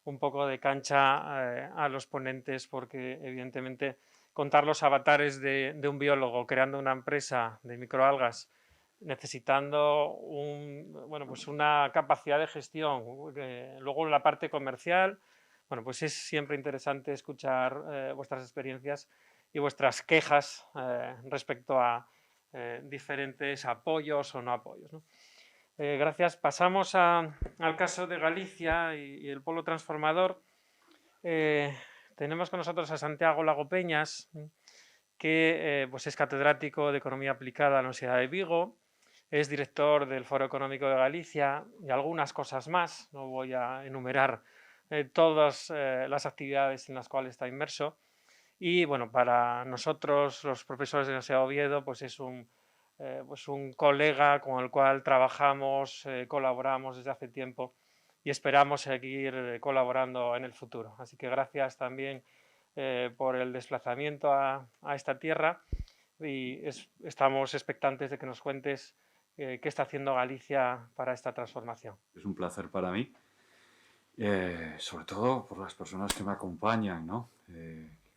un poco de cancha a los ponentes porque evidentemente contar los avatares de un biólogo creando una empresa de microalgas necesitando pues una capacidad de gestión, luego la parte comercial, bueno, pues es siempre interesante escuchar vuestras experiencias y vuestras quejas respecto a diferentes apoyos o no apoyos, ¿no? Gracias. Pasamos al caso de Galicia y el polo transformador. Tenemos con nosotros a Santiago Lago Peñas, que pues es catedrático de Economía Aplicada en la Universidad de Vigo, es director del Foro Económico de Galicia y algunas cosas más. No voy a enumerar todas las actividades en las cuales está inmerso. Y bueno, para nosotros, los profesores de la Universidad de Oviedo, pues es un colega con el cual trabajamos, colaboramos desde hace tiempo y esperamos seguir colaborando en el futuro. Así que gracias también por el desplazamiento a esta tierra y estamos expectantes de que nos cuentes qué está haciendo Galicia para esta transformación. Es un placer para mí, sobre todo por las personas que me acompañan, ¿no?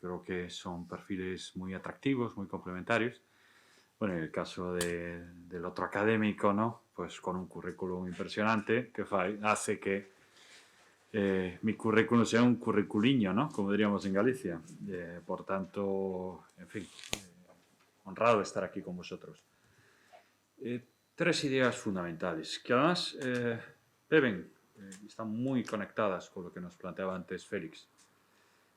Creo que son perfiles muy atractivos, muy complementarios. Bueno, en el caso del otro académico, ¿no? Pues con un currículum impresionante que hace que mi currículum sea un curriculiño, ¿no? Como diríamos en Galicia. Por tanto, en fin, honrado de estar aquí con vosotros. Tres ideas fundamentales que además están muy conectadas con lo que nos planteaba antes Félix.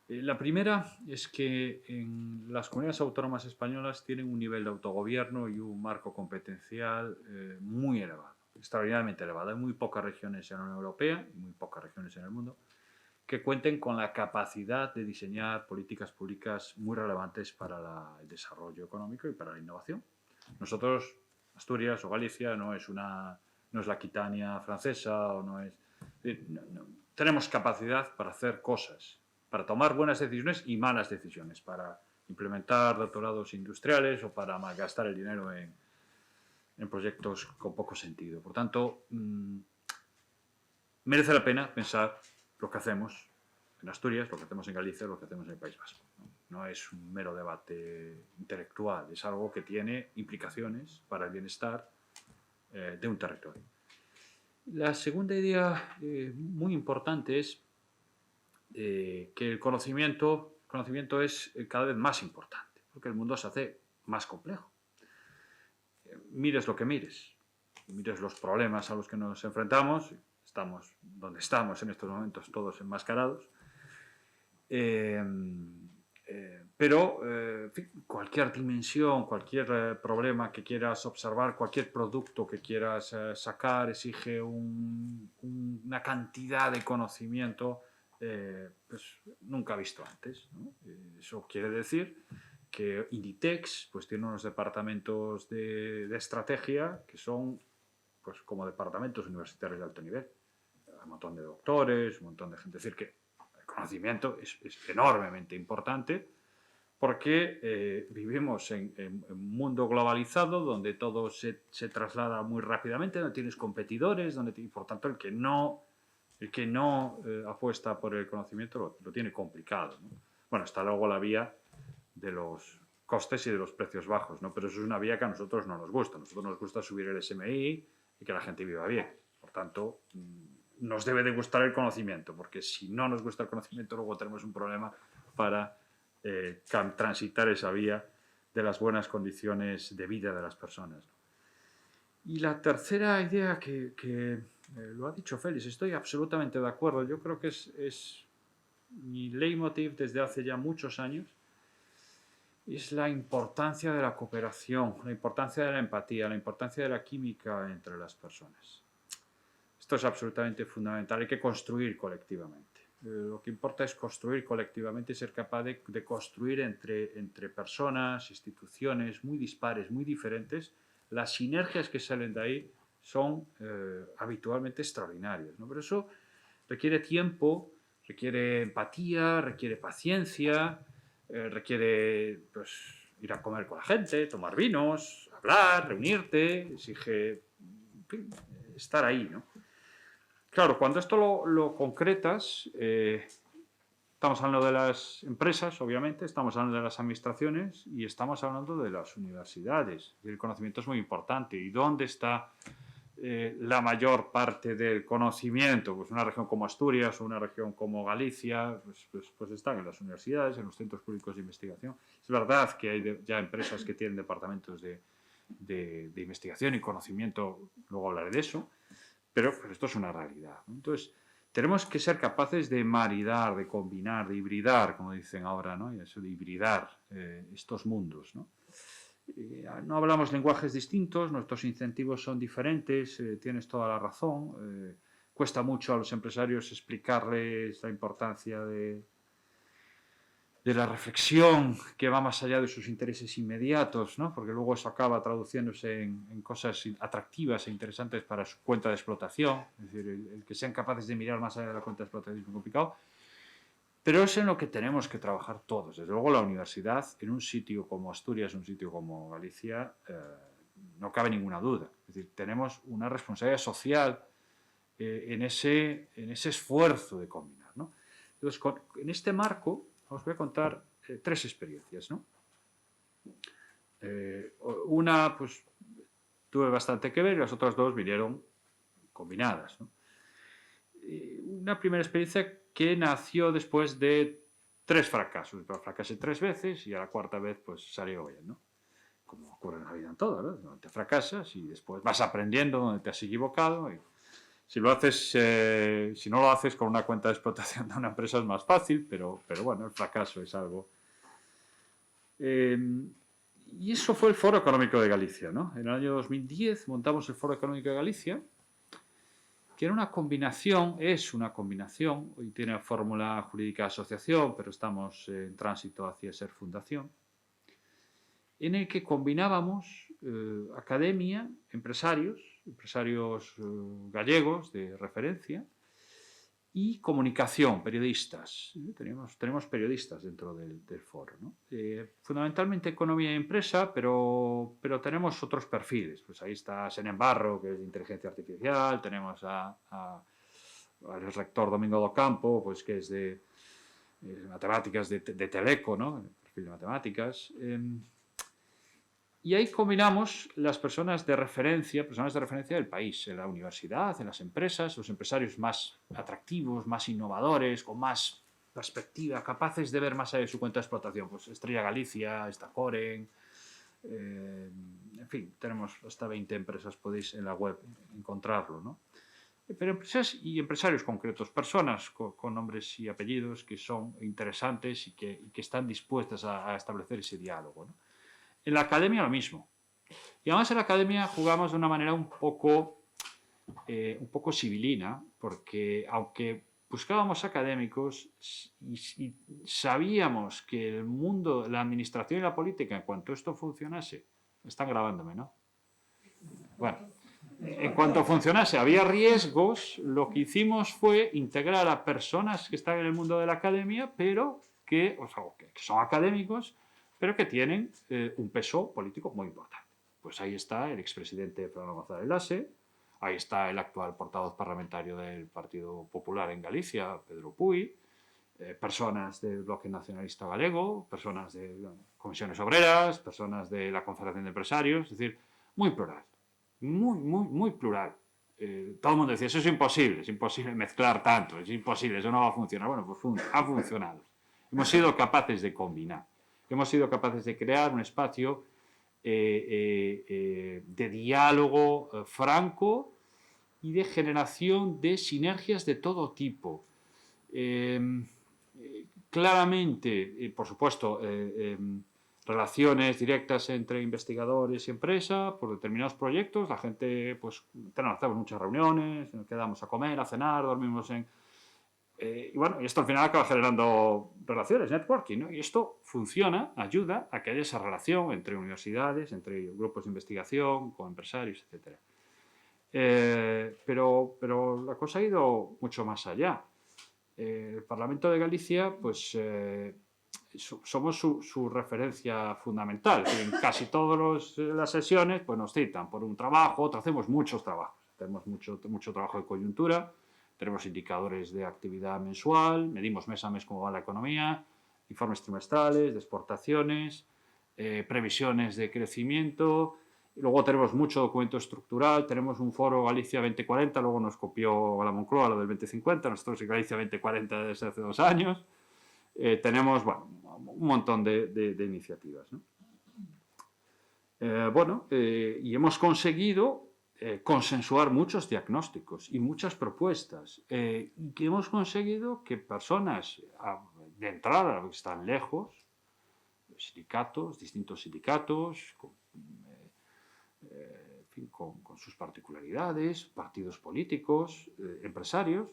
La primera es que en las comunidades autónomas españolas tienen un nivel de autogobierno y un marco competencial muy elevado, extraordinariamente elevado. Hay muy pocas regiones en la Unión Europea y muy pocas regiones en el mundo que cuenten con la capacidad de diseñar políticas públicas muy relevantes para el desarrollo económico y para la innovación. Nosotros, Asturias o Galicia, no es la Aquitania francesa o no es... Tenemos capacidad para hacer cosas, para tomar buenas decisiones y malas decisiones, para implementar doctorados industriales o para malgastar el dinero en proyectos con poco sentido. Por tanto, merece la pena pensar lo que hacemos en Asturias, lo que hacemos en Galicia, lo que hacemos en el País Vasco. No es un mero debate intelectual, es algo que tiene implicaciones para el bienestar de un territorio. La segunda idea muy importante es que el conocimiento es cada vez más importante, porque el mundo se hace más complejo. Mires lo que mires los problemas a los que nos enfrentamos, estamos donde estamos en estos momentos todos enmascarados, pero en fin, cualquier dimensión, cualquier problema que quieras observar, cualquier producto que quieras sacar exige una cantidad de conocimiento pues nunca visto antes, ¿no? Eso quiere decir que Inditex pues tiene unos departamentos de estrategia que son pues como departamentos universitarios de alto nivel. Hay un montón de doctores, un montón de gente. Es decir, que el conocimiento es enormemente importante porque vivimos en un mundo globalizado donde todo se traslada muy rápidamente, donde tienes competidores, y por tanto el que no apuesta por el conocimiento lo tiene complicado, ¿no? Bueno, está luego la vía de los costes y de los precios bajos, ¿no? Pero eso es una vía que a nosotros no nos gusta. A nosotros nos gusta subir el SMI y que la gente viva bien. Por tanto, nos debe de gustar el conocimiento, porque si no nos gusta el conocimiento, luego tenemos un problema para transitar esa vía de las buenas condiciones de vida de las personas, ¿no? Y la tercera idea que lo ha dicho Félix, estoy absolutamente de acuerdo. Yo creo que es mi leitmotiv desde hace ya muchos años, es la importancia de la cooperación, la importancia de la empatía, la importancia de la química entre las personas. Esto es absolutamente fundamental, hay que construir colectivamente. Lo que importa es construir colectivamente y ser capaz de construir entre personas, instituciones muy dispares, muy diferentes. Las sinergias que salen de ahí son habitualmente extraordinarias, ¿no? Pero eso requiere tiempo, requiere empatía, requiere paciencia, requiere pues, ir a comer con la gente, tomar vinos, hablar, reunirte, exige en fin, estar ahí, ¿no? Claro, cuando esto lo concretas, estamos hablando de las empresas, obviamente, estamos hablando de las administraciones y estamos hablando de las universidades. El conocimiento es muy importante. ¿Y dónde está la mayor parte del conocimiento? Pues una región como Asturias o una región como Galicia, pues están en las universidades, en los centros públicos de investigación. Es verdad que hay ya empresas que tienen departamentos de investigación y conocimiento, luego hablaré de eso, pero esto es una realidad, ¿no? Entonces, tenemos que ser capaces de maridar, de combinar, de hibridar, como dicen ahora, ¿no? Y eso de hibridar estos mundos, ¿no? No hablamos lenguajes distintos, nuestros incentivos son diferentes, tienes toda la razón. Cuesta mucho a los empresarios explicarles la importancia de la reflexión que va más allá de sus intereses inmediatos, ¿no? Porque luego eso acaba traduciéndose en cosas atractivas e interesantes para su cuenta de explotación. Es decir, el que sean capaces de mirar más allá de la cuenta de explotación es muy complicado. Pero es en lo que tenemos que trabajar todos. Desde luego la universidad, en un sitio como Asturias, un sitio como Galicia, no cabe ninguna duda. Es decir, tenemos una responsabilidad social en ese esfuerzo de combinar, ¿no? Entonces, en este marco, os voy a contar tres experiencias, ¿no? Una, pues, tuve bastante que ver y las otras dos vinieron combinadas, ¿no? una primera experiencia que nació después de 3 fracasos. Fracasé 3 veces y a la 4ª vez pues salió bien, ¿no? Como ocurre en la vida en todo, ¿no? Te fracasas y después vas aprendiendo donde te has equivocado. Y si lo haces, si no lo haces con una cuenta de explotación de una empresa es más fácil, pero bueno, el fracaso es algo. Y eso fue el Foro Económico de Galicia, ¿no? En el año 2010 montamos el Foro Económico de Galicia, que era una combinación, es una combinación, hoy tiene fórmula jurídica de asociación, pero estamos en tránsito hacia ser fundación, en el que combinábamos academia, empresarios gallegos de referencia, y comunicación, periodistas. Tenemos periodistas dentro del foro, ¿no? Fundamentalmente economía y empresa, pero tenemos otros perfiles. Pues ahí está Senen Barro, que es de inteligencia artificial, tenemos al rector Domingo do Campo, pues, que es de matemáticas de Teleco, ¿no? El perfil de matemáticas. Y ahí combinamos las personas de referencia del país, en la universidad, en las empresas, los empresarios más atractivos, más innovadores, con más perspectiva, capaces de ver más allá de su cuenta de explotación. Pues Estrella Galicia, está Coren, en fin, tenemos hasta 20 empresas, podéis en la web encontrarlo, ¿no? Pero empresas y empresarios concretos, personas con nombres y apellidos que son interesantes y que están dispuestas a establecer ese diálogo, ¿no? En la academia lo mismo. Y además en la academia jugamos de una manera un poco sibilina, porque aunque buscábamos académicos y sabíamos que el mundo, la administración y la política, en cuanto esto funcionase, están grabándome, ¿no? Bueno, en cuanto funcionase había riesgos, lo que hicimos fue integrar a personas que están en el mundo de la academia, pero que son académicos, pero que tienen un peso político muy importante. Pues ahí está el expresidente Fernando González Laxe, ahí está el actual portavoz parlamentario del Partido Popular en Galicia, Pedro Puy, personas del Bloque Nacionalista Galego, personas de comisiones obreras, personas de la Confederación de Empresarios, es decir, muy plural, muy plural. Todo el mundo decía, eso es imposible mezclar tanto, es imposible, eso no va a funcionar. Bueno, pues ha funcionado. Hemos sido capaces de combinar. Hemos sido capaces de crear un espacio de diálogo franco y de generación de sinergias de todo tipo. Claramente, por supuesto, relaciones directas entre investigadores y empresa por determinados proyectos. La gente, pues, hacemos muchas reuniones, nos quedamos a comer, a cenar, dormimos en... y bueno, y esto al final acaba generando relaciones, networking, ¿no? Y esto funciona, ayuda a que haya esa relación entre universidades, entre grupos de investigación, con empresarios, etc. Pero la cosa ha ido mucho más allá. El Parlamento de Galicia, pues, somos su referencia fundamental. En casi todas las sesiones pues, nos citan por un trabajo, hacemos muchos trabajos. Tenemos mucho trabajo de coyuntura. Tenemos indicadores de actividad mensual, medimos mes a mes cómo va la economía, informes trimestrales de exportaciones, previsiones de crecimiento. Y luego tenemos mucho documento estructural, tenemos un foro Galicia 2040, luego nos copió la Moncloa lo del 2050, nosotros en Galicia 2040 desde hace 2 años. Tenemos un montón de iniciativas, ¿no? Y hemos conseguido consensuar muchos diagnósticos y muchas propuestas y que hemos conseguido que personas de entrada que están lejos, sindicatos, distintos sindicatos, con sus particularidades, partidos políticos, empresarios,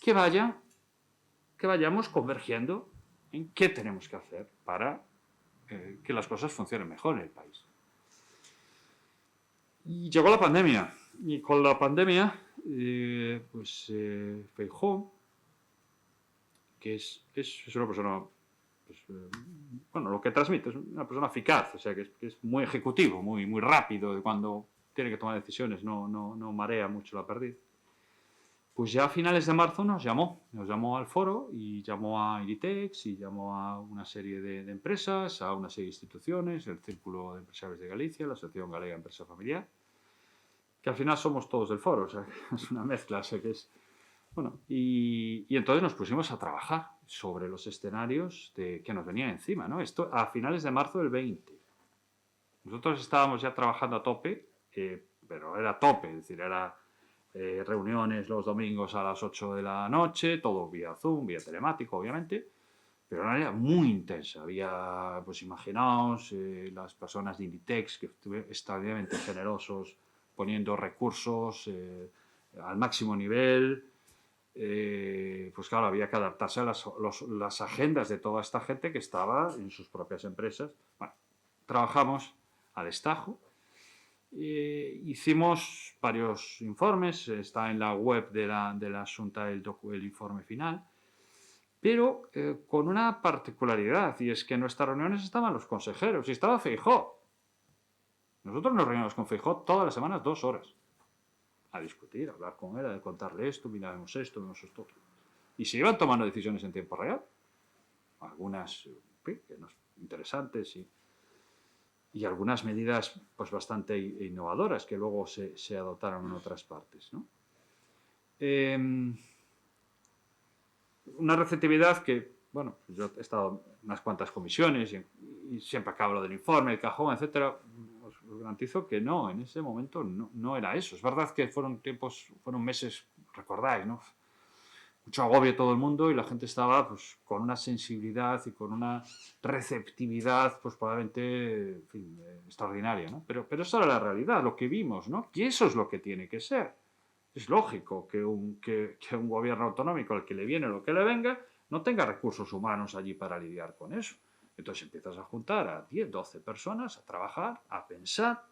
que vayamos convergiendo en qué tenemos que hacer para que las cosas funcionen mejor en el país. Y llegó la pandemia, y con la pandemia, Feijóo, que es una persona, pues, lo que transmite es una persona eficaz, o sea, que es muy ejecutivo, muy rápido, cuando tiene que tomar decisiones, no marea mucho la perdiz. Pues ya a finales de marzo nos llamó al foro y llamó a Inditex y llamó a una serie de empresas, a una serie de instituciones, el Círculo de Empresarios de Galicia, la Asociación Galega Empresa Familiar, que al final somos todos del foro, o sea, es una mezcla, o sea, que es Bueno, y entonces nos pusimos a trabajar sobre los escenarios que nos venían encima, ¿no? Esto a finales de marzo del 20. Nosotros estábamos ya trabajando a tope, pero era a tope, es decir, era reuniones los domingos a las 8 de la noche, todo vía Zoom, vía telemático, obviamente, pero de una manera muy intensa. Había, pues imaginaos, las personas de Inditex, que estuvieron extraordinariamente generosos, poniendo recursos al máximo nivel. Pues claro, había que adaptarse a las agendas de toda esta gente que estaba en sus propias empresas. Bueno, trabajamos a destajo. Hicimos varios informes, está en la web de la Xunta el informe final, pero con una particularidad, y es que en nuestras reuniones estaban los consejeros y estaba Feijóo. Nosotros nos reunimos con Feijóo todas las semanas 2 horas a discutir, a hablar con él, a contarle esto, miramos esto, vemos esto. Y se iban tomando decisiones en tiempo real, algunas interesantes y algunas medidas pues bastante innovadoras que luego se adoptaron en otras partes, ¿no? Una receptividad que, bueno, yo he estado en unas cuantas comisiones y siempre acabo lo del informe, el cajón, etcétera. Os garantizo que no, en ese momento no era eso. Es verdad que fueron meses, recordáis, ¿no? Mucho agobio todo el mundo y la gente estaba pues, con una sensibilidad y con una receptividad pues probablemente en fin, extraordinaria, ¿no? Pero eso era la realidad, lo que vimos, ¿no? Y eso es lo que tiene que ser. Es lógico que un gobierno autonómico al que le viene lo que le venga no tenga recursos humanos allí para lidiar con eso. Entonces empiezas a juntar a 10, 12 personas a trabajar, a pensar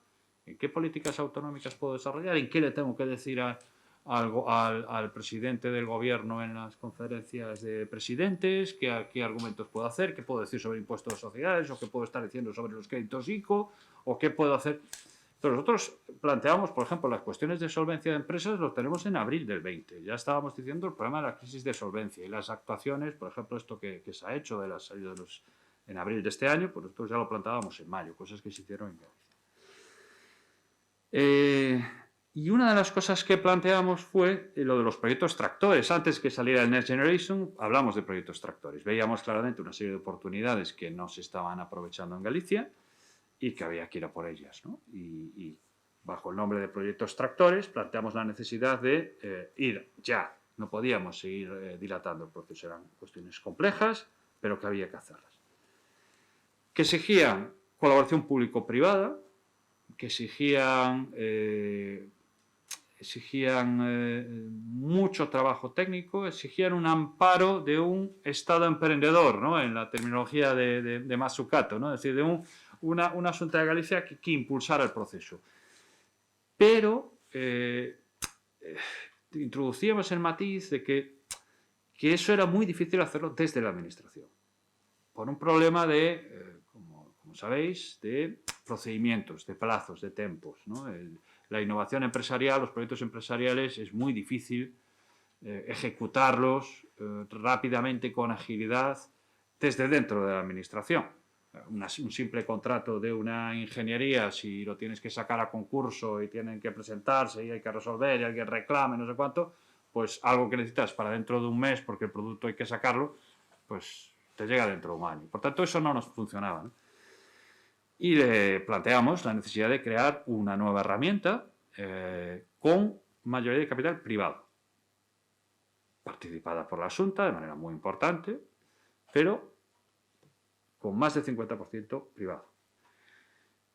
en qué políticas autonómicas puedo desarrollar, en qué le tengo que decir al presidente del gobierno en las conferencias de presidentes, qué argumentos puedo hacer, qué puedo decir sobre impuestos de sociedades, o qué puedo estar diciendo sobre los créditos ICO, o qué puedo hacer. Entonces nosotros planteamos, por ejemplo, las cuestiones de solvencia de empresas los tenemos en abril del 20. Ya estábamos diciendo el problema de la crisis de solvencia y las actuaciones, por ejemplo, esto que se ha hecho de la salida de en abril de este año, pues nosotros ya lo planteábamos en mayo, cosas que se hicieron en Galicia. Y una de las cosas que planteamos fue lo de los proyectos tractores. Antes que saliera el Next Generation, hablamos de proyectos tractores. Veíamos claramente una serie de oportunidades que no se estaban aprovechando en Galicia y que había que ir a por ellas, ¿no? Y bajo el nombre de proyectos tractores planteamos la necesidad de ir ya. No podíamos seguir dilatando el proceso. Eran cuestiones complejas, pero que había que hacerlas. Que exigían colaboración público-privada, que exigían mucho trabajo técnico, exigían un amparo de un Estado emprendedor, ¿no? En la terminología de Mazzucato, ¿no? Es decir, de una Xunta de Galicia que impulsara el proceso. Pero introducíamos el matiz de que eso era muy difícil hacerlo desde la Administración, por un problema como sabéis, de procedimientos, de plazos, de tiempos, ¿no? La innovación empresarial, los proyectos empresariales, es muy difícil ejecutarlos rápidamente, con agilidad, desde dentro de la Administración. Un simple contrato de una ingeniería, si lo tienes que sacar a concurso y tienen que presentarse y hay que resolver y alguien reclame, no sé cuánto, pues algo que necesitas para dentro de un mes porque el producto hay que sacarlo, pues te llega dentro de un año. Por tanto, eso no nos funcionaba, ¿no? Y le planteamos la necesidad de crear una nueva herramienta con mayoría de capital privado, participada por la Xunta de manera muy importante, pero con más del 50% privado,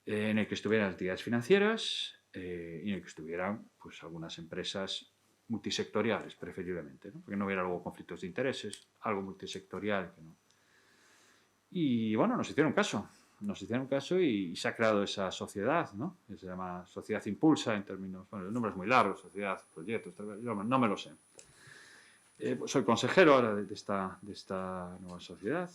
en el que estuvieran entidades financieras y en el que estuvieran pues, algunas empresas multisectoriales, preferiblemente, ¿no? Porque no hubiera luego conflictos de intereses, algo multisectorial que no. Y bueno, nos hicieron caso y se ha creado esa sociedad, ¿no? Se llama Sociedad Impulsa en términos, bueno, el nombre es muy largo, Sociedad, Proyectos, yo no me lo sé. Soy consejero ahora de esta nueva sociedad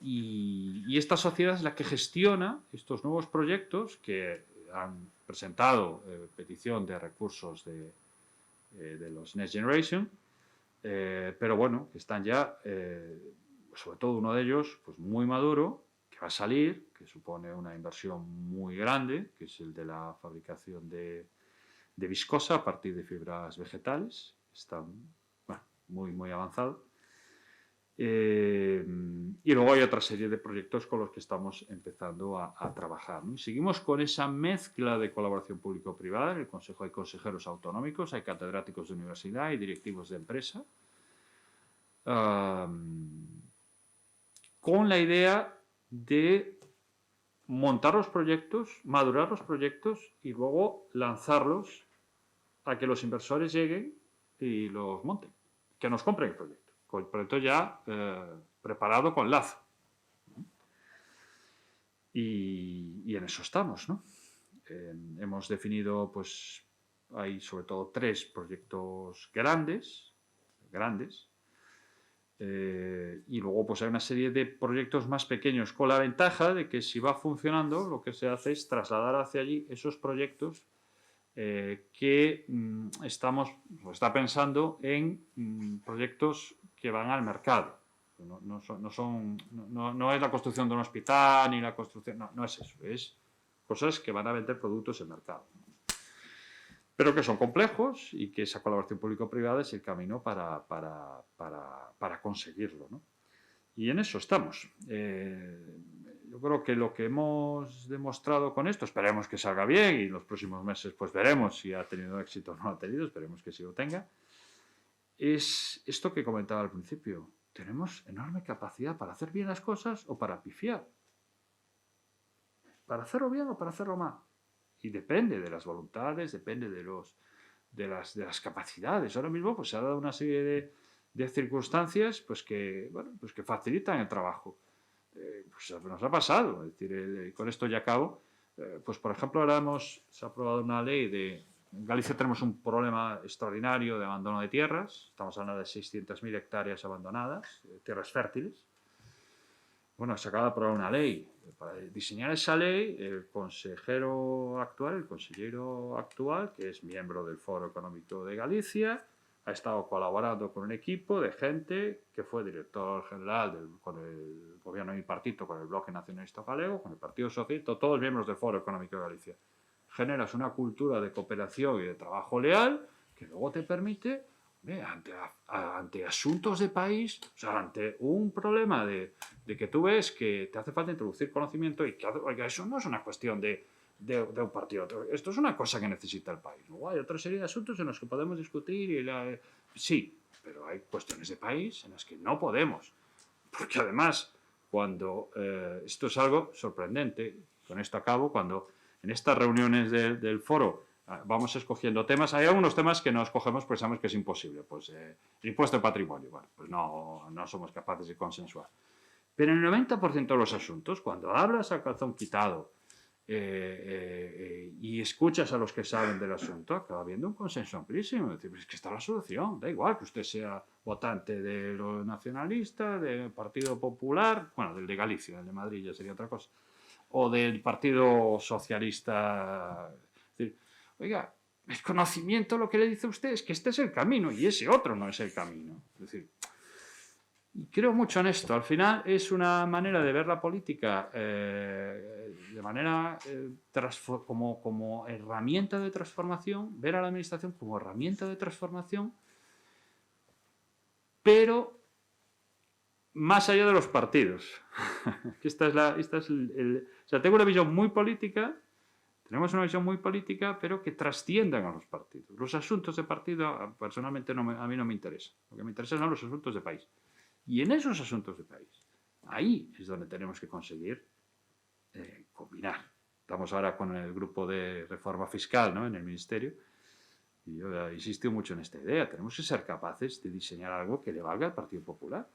y esta sociedad es la que gestiona estos nuevos proyectos que han presentado petición de recursos de los Next Generation, pero bueno, que están ya, sobre todo uno de ellos, pues muy maduro, que va a salir, que supone una inversión muy grande, que es el de la fabricación de viscosa a partir de fibras vegetales, está bueno, muy avanzado. Y luego hay otra serie de proyectos con los que estamos empezando a trabajar, ¿no? Y seguimos con esa mezcla de colaboración público-privada. En el Consejo hay consejeros autonómicos, hay catedráticos de universidad, hay directivos de empresa, con la idea de montar los proyectos, madurar los proyectos y luego lanzarlos a que los inversores lleguen y los monten, que nos compren el proyecto. Con el proyecto ya preparado con lazo. Y en eso estamos, ¿no? Hemos definido, pues, hay sobre todo 3 proyectos grandes, y luego pues hay una serie de proyectos más pequeños, con la ventaja de que si va funcionando, lo que se hace es trasladar hacia allí esos proyectos que está pensando en proyectos que van al mercado. No es la construcción de un hospital ni la construcción, no es eso, es cosas que van a vender productos en mercado, pero que son complejos y que esa colaboración público-privada es el camino para conseguirlo, ¿no? Y en eso estamos. Yo creo que lo que hemos demostrado con esto, esperemos que salga bien y en los próximos meses pues veremos si ha tenido éxito o no ha tenido, esperemos que sí lo tenga, es esto que comentaba al principio. Tenemos enorme capacidad para hacer bien las cosas o para pifiar. Para hacerlo bien o para hacerlo mal. Y depende de las voluntades, depende de las capacidades. Ahora mismo pues se ha dado una serie de circunstancias pues que facilitan el trabajo. Pues nos ha pasado, es decir, con esto ya acabo, pues por ejemplo ahora se ha aprobado una ley en Galicia tenemos un problema extraordinario de abandono de tierras, estamos hablando de 600.000 hectáreas abandonadas, tierras fértiles. Bueno, se acaba de aprobar una ley. Para diseñar esa ley, el consejero actual, que es miembro del Foro Económico de Galicia, ha estado colaborando con un equipo de gente que fue director general con el gobierno de mi partido, con el Bloque Nacionalista Galego, con el Partido Socialista, todos miembros del Foro Económico de Galicia. Generas una cultura de cooperación y de trabajo leal que luego te permite, ante asuntos de país, o sea, ante un problema de que tú ves que te hace falta introducir conocimiento y que oiga, eso no es una cuestión de un partido. Esto es una cosa que necesita el país. Luego hay otra serie de asuntos en los que podemos discutir. Sí, pero hay cuestiones de país en las que no podemos. Porque además, cuando esto es algo sorprendente, con esto acabo, cuando en estas reuniones del foro vamos escogiendo temas, hay algunos temas que no escogemos porque sabemos que es imposible. Pues el impuesto de patrimonio, bueno, pues no somos capaces de consensuar. Pero en el 90% de los asuntos, cuando hablas a calzón quitado, y escuchas a los que saben del asunto, acaba habiendo un consenso amplísimo. Es decir, es que está la solución. Da igual que usted sea votante de los nacionalistas, del Partido Popular, bueno, del de Galicia, el de Madrid ya sería otra cosa, o del Partido Socialista. Es decir, oiga, el conocimiento lo que le dice a usted es que este es el camino y ese otro no es el camino. Es decir, y creo mucho en esto. Al final es una manera de ver la política de manera como herramienta de transformación, ver a la administración como herramienta de transformación, pero más allá de los partidos. O sea, tengo una visión muy política, tenemos una visión muy política, pero que trasciendan a los partidos. Los asuntos de partido, personalmente, a mí no me interesan. Lo que me interesan son los asuntos de país. Y en esos asuntos de país, ahí es donde tenemos que conseguir combinar. Estamos ahora con el grupo de reforma fiscal, ¿no?, en el Ministerio, y yo he insistido mucho en esta idea. Tenemos que ser capaces de diseñar algo que le valga al Partido Popular.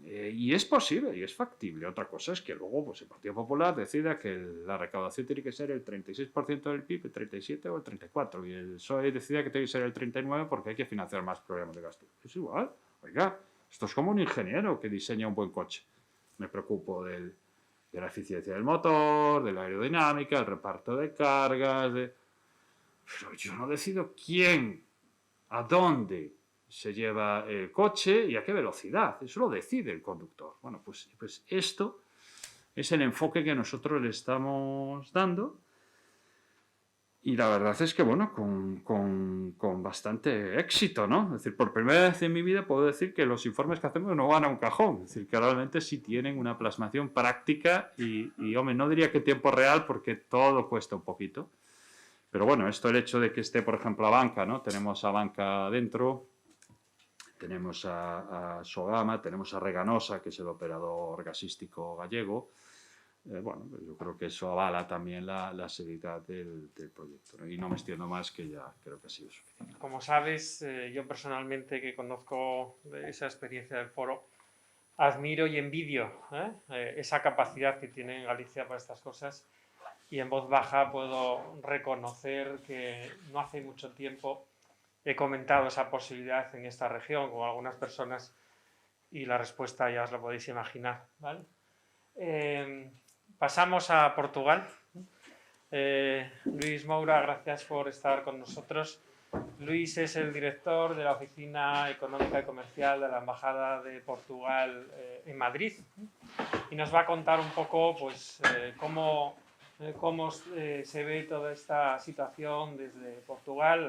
Y es posible y es factible. Otra cosa es que luego pues, el Partido Popular decida que la recaudación tiene que ser el 36% del PIB, el 37% o el 34%, y el PSOE decida que tiene que ser el 39% porque hay que financiar más programas de gasto. Es igual. Oiga, esto es como un ingeniero que diseña un buen coche. Me preocupo de la eficiencia del motor, de la aerodinámica, el reparto de cargas, pero yo no decido quién, a dónde se lleva el coche y a qué velocidad. Eso lo decide el conductor. Bueno, pues esto es el enfoque que nosotros le estamos dando Y la verdad es que, bueno, con bastante éxito, ¿no? Es decir, por primera vez en mi vida puedo decir que los informes que hacemos no van a un cajón. Es decir, que realmente sí tienen una plasmación práctica y hombre, no diría que tiempo real porque todo cuesta un poquito. Pero bueno, esto el hecho de que esté, por ejemplo, Abanca, ¿no? Tenemos a Abanca dentro, tenemos a Sogama, tenemos a Reganosa, que es el operador gasístico gallego. Bueno, yo creo que eso avala también la seriedad del proyecto, ¿no? Y no me extiendo más, que ya creo que ha sido suficiente. Como sabes, yo personalmente, que conozco de esa experiencia del foro, admiro y envidio esa capacidad que tiene Galicia para estas cosas, y en voz baja puedo reconocer que no hace mucho tiempo he comentado esa posibilidad en esta región con algunas personas y la respuesta ya os la podéis imaginar, ¿vale? Pasamos a Portugal. Luis Moura, gracias por estar con nosotros. Luis es el director de la Oficina Económica y Comercial de la Embajada de Portugal en Madrid, y nos va a contar un poco pues, cómo se ve toda esta situación desde Portugal,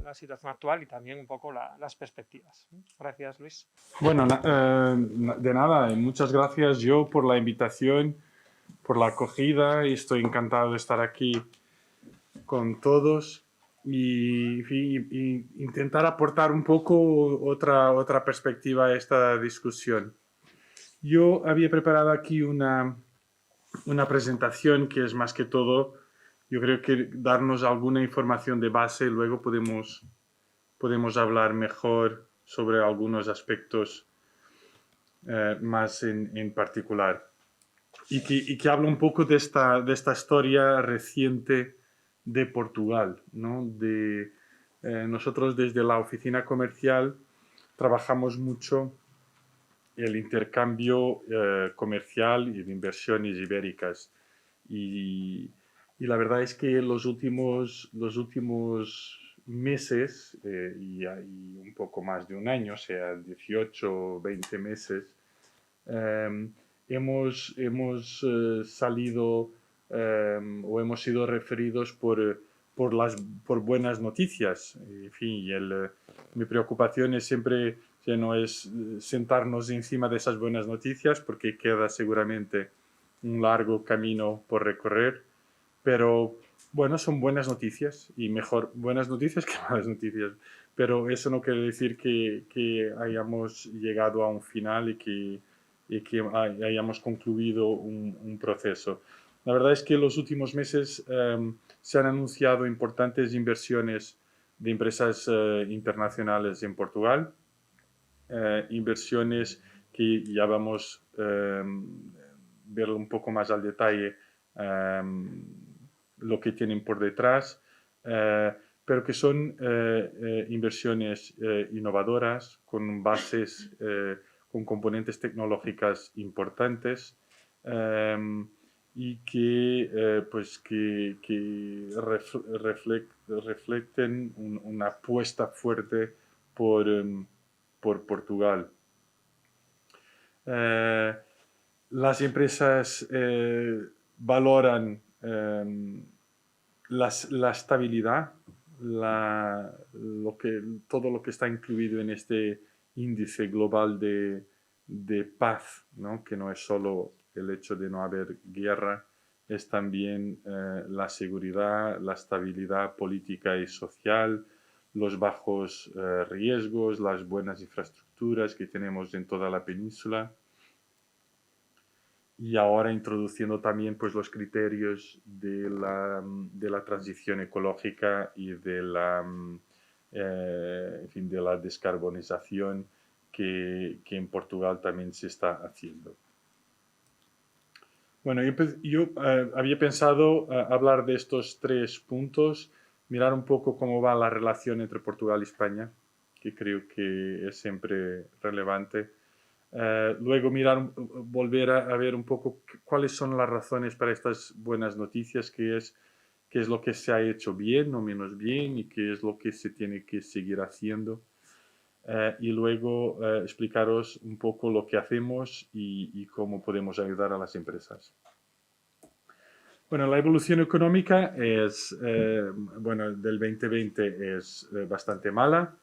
la situación actual y también un poco las perspectivas. Gracias, Luis. Bueno, de nada, muchas gracias yo por la invitación, por la acogida, y estoy encantado de estar aquí con todos y intentar aportar un poco otra perspectiva a esta discusión. Yo había preparado aquí una presentación que es más que todo, yo creo que darnos alguna información de base, luego podemos hablar mejor sobre algunos aspectos más en particular. Y que habla un poco de esta historia reciente de Portugal, ¿no? Nosotros desde la oficina comercial trabajamos mucho el intercambio comercial y de inversiones ibéricas. Y la verdad es que los últimos meses, y un poco más de un año, o sea, 18 o 20 meses, hemos salido o hemos sido referidos por buenas noticias. En fin, mi preocupación es siempre, ya no es sentarnos encima de esas buenas noticias, porque queda seguramente un largo camino por recorrer, pero bueno, son buenas noticias, y mejor buenas noticias que malas noticias, pero eso no quiere decir que hayamos llegado a un final y que hayamos concluido un proceso. La verdad es que en los últimos meses se han anunciado importantes inversiones de empresas internacionales en Portugal, inversiones que ya vamos a ver un poco más al detalle lo que tienen por detrás, pero que son inversiones innovadoras, con bases, con componentes tecnológicas importantes, y que reflecten una apuesta fuerte por Portugal. Las empresas valoran la estabilidad, todo lo que está incluido en este índice global de paz, ¿no? Que no es solo el hecho de no haber guerra, es también la seguridad, la estabilidad política y social, los bajos riesgos, las buenas infraestructuras que tenemos en toda la península, y ahora introduciendo también pues, los criterios de la transición ecológica y de de la descarbonización que en Portugal también se está haciendo. Bueno, yo había pensado hablar de estos 3 puntos, mirar un poco cómo va la relación entre Portugal y España, que creo que es siempre relevante. Luego volver a ver un poco cuáles son las razones para estas buenas noticias, qué es lo que se ha hecho bien o menos bien, y qué es lo que se tiene que seguir haciendo. Y luego explicaros un poco lo que hacemos y cómo podemos ayudar a las empresas. Bueno, la evolución económica es, bueno, del 2020 es bastante mala,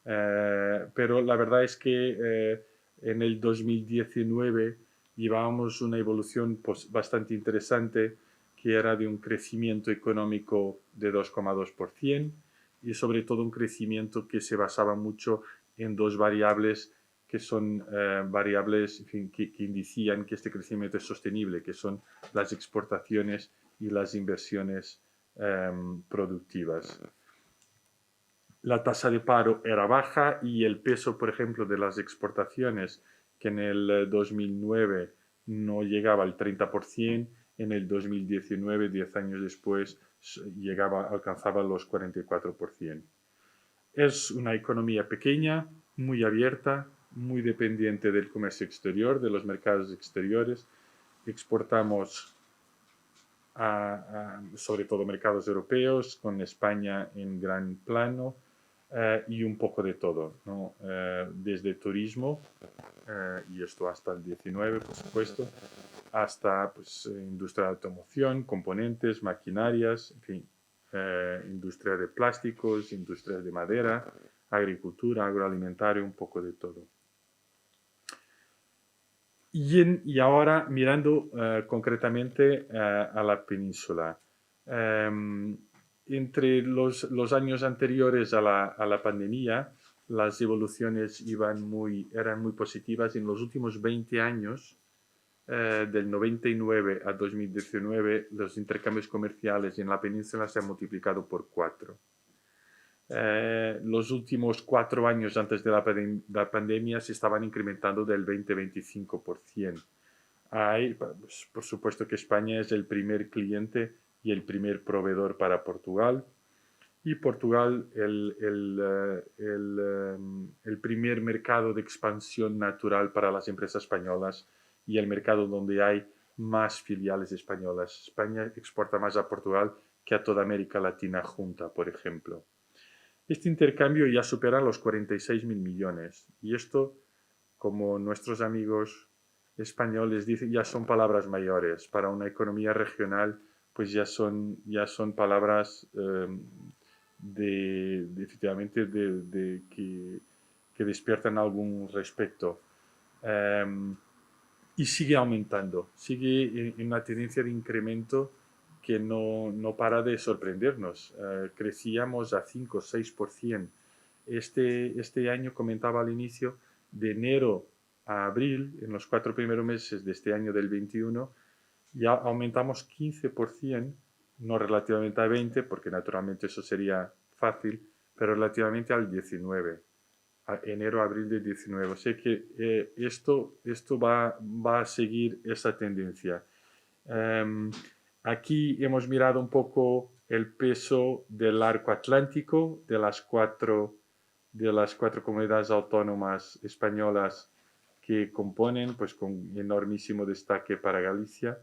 pero la verdad es que en el 2019 llevábamos una evolución pues, bastante interesante, que era de un crecimiento económico de 2,2% y sobre todo un crecimiento que se basaba mucho en dos variables que son variables en fin, que indicían que este crecimiento es sostenible, que son las exportaciones y las inversiones productivas. La tasa de paro era baja y el peso, por ejemplo, de las exportaciones, que en el 2009 no llegaba al 30%, en el 2019, 10 años después, alcanzaba los 44%. Es una economía pequeña, muy abierta, muy dependiente del comercio exterior, de los mercados exteriores. Exportamos sobre todo mercados europeos, con España en gran plano, y un poco de todo, ¿no? Desde turismo, y esto hasta el 19, por supuesto, hasta pues, industria de automoción, componentes, maquinarias, en fin, industria de plásticos, industria de madera, agricultura, agroalimentario, un poco de todo. Y ahora mirando concretamente a la península. Entre los años anteriores a la pandemia, las evoluciones eran muy positivas. En los últimos 20 años, del 99 a 2019, los intercambios comerciales en la península se han multiplicado por 4. Los últimos 4 años antes de la pandemia se estaban incrementando del 20-25%. Pues, por supuesto que España es el primer cliente y el primer proveedor para Portugal. Y Portugal el primer mercado de expansión natural para las empresas españolas y el mercado donde hay más filiales españolas. España exporta más a Portugal que a toda América Latina junta, por ejemplo. Este intercambio ya supera los 46.000 millones y esto, como nuestros amigos españoles dicen, ya son palabras mayores. Para una economía regional, pues ya son palabras efectivamente que despiertan algún respeto. Y sigue aumentando, sigue en una tendencia de incremento que no para de sorprendernos. Crecíamos a 5 o 6%. Este año, comentaba al inicio, de enero a abril, en los 4 primeros meses de este año del 21, ya aumentamos 15%, no relativamente a 20, porque naturalmente eso sería fácil, pero relativamente al 19, a enero a abril del 19. O sea que esto va a seguir esa tendencia. Aquí hemos mirado un poco el peso del arco atlántico de las cuatro comunidades autónomas españolas que componen, pues con enormísimo destaque para Galicia,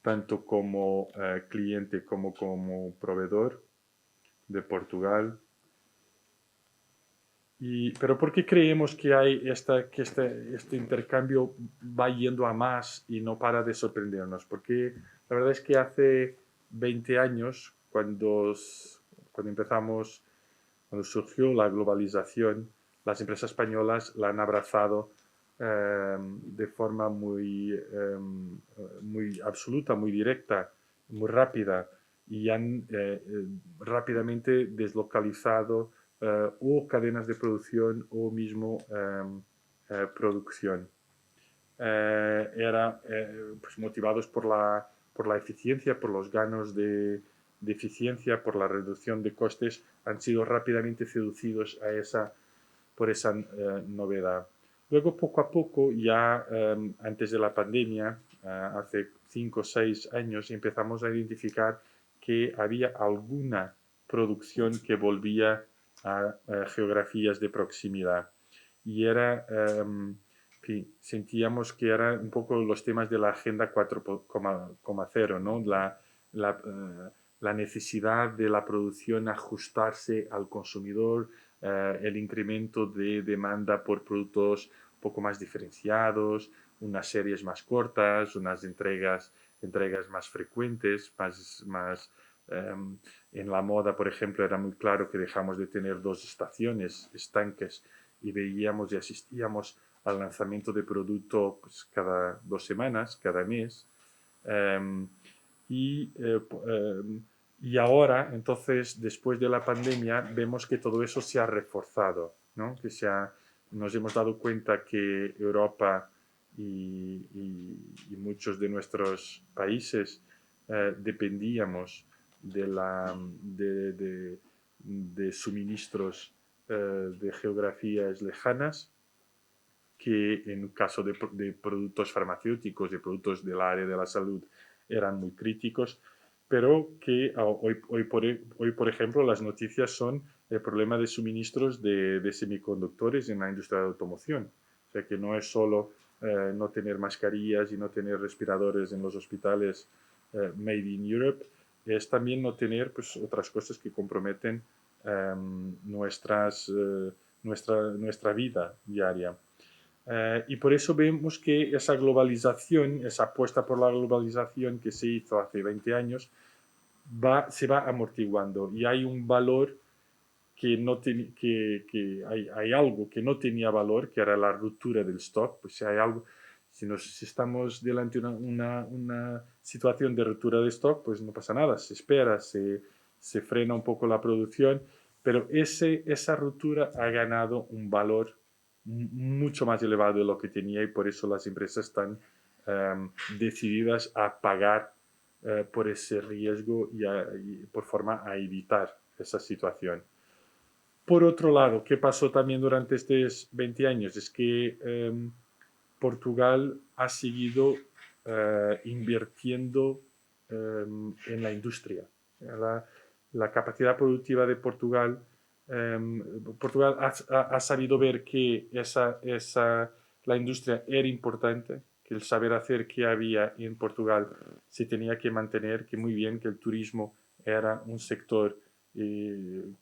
tanto como cliente como proveedor de Portugal. Pero ¿por qué creemos que este intercambio va yendo a más y no para de sorprendernos? Porque la verdad es que hace 20 años, cuando surgió la globalización, las empresas españolas la han abrazado de forma muy absoluta, muy directa, muy rápida, y han rápidamente deslocalizado o cadenas de producción o mismo producción. Pues motivados por la eficiencia, por los ganos de eficiencia, por la reducción de costes, han sido rápidamente seducidos por esa novedad. Luego, poco a poco, ya antes de la pandemia, hace 5 o 6 años, empezamos a identificar que había alguna producción que volvía a geografías de proximidad. Y sentíamos que eran un poco los temas de la Agenda 4.0, ¿no? La necesidad de la producción ajustarse al consumidor, el incremento de demanda por productos un poco más diferenciados, unas series más cortas, unas entregas entregas más frecuentes, en la moda, por ejemplo, era muy claro que dejamos de tener 2 estaciones estanques y veíamos y asistíamos al lanzamiento de producto pues, cada 2 semanas, cada mes. Y ahora, entonces, después de la pandemia, vemos que todo eso se ha reforzado, ¿no? Nos hemos dado cuenta que Europa y muchos de nuestros países dependíamos de suministros de geografías lejanas, que en caso de productos farmacéuticos, de productos del área de la salud, eran muy críticos, pero que hoy, por ejemplo, las noticias son el problema de suministros de semiconductores en la industria de automoción. O sea, que no es solo no tener mascarillas y no tener respiradores en los hospitales made in Europe, es también no tener pues, otras cosas que comprometen nuestra vida diaria. Y por eso vemos que esa globalización, esa apuesta por la globalización que se hizo hace 20 años, se va amortiguando y hay un valor que hay algo que no tenía valor, que era la ruptura del stock. Pues si hay algo, si estamos delante de una situación de ruptura de stock, pues no pasa nada, se espera, se frena un poco la producción, pero esa ruptura ha ganado un valor mucho más elevado de lo que tenía y por eso las empresas están decididas a pagar por ese riesgo y por forma a evitar esa situación. Por otro lado, ¿qué pasó también durante estos 20 años? Es que Portugal ha seguido invirtiendo en la industria. La capacidad productiva de Portugal, Portugal ha sabido ver que la industria era importante, que el saber hacer que había en Portugal se tenía que mantener, que muy bien, que el turismo era un sector en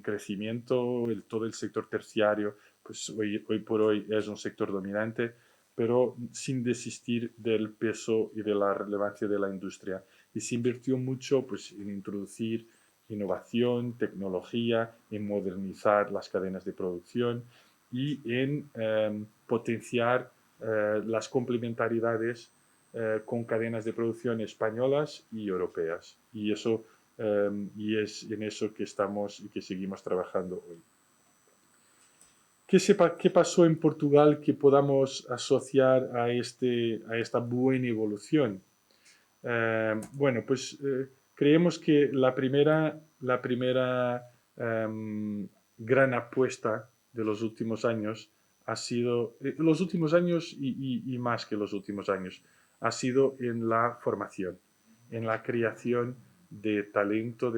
crecimiento, todo el sector terciario, pues hoy por hoy es un sector dominante, pero sin desistir del peso y de la relevancia de la industria. Y se invirtió mucho pues, en introducir innovación, tecnología, en modernizar las cadenas de producción y en potenciar las complementariedades con cadenas de producción españolas y europeas. Y es en eso que estamos y que seguimos trabajando hoy. ¿Qué pasó en Portugal que podamos asociar a esta buena evolución? Bueno, pues creemos que la primera gran apuesta de los últimos años ha sido, los últimos años y más que los últimos años, ha sido en la formación, en la creación de talento,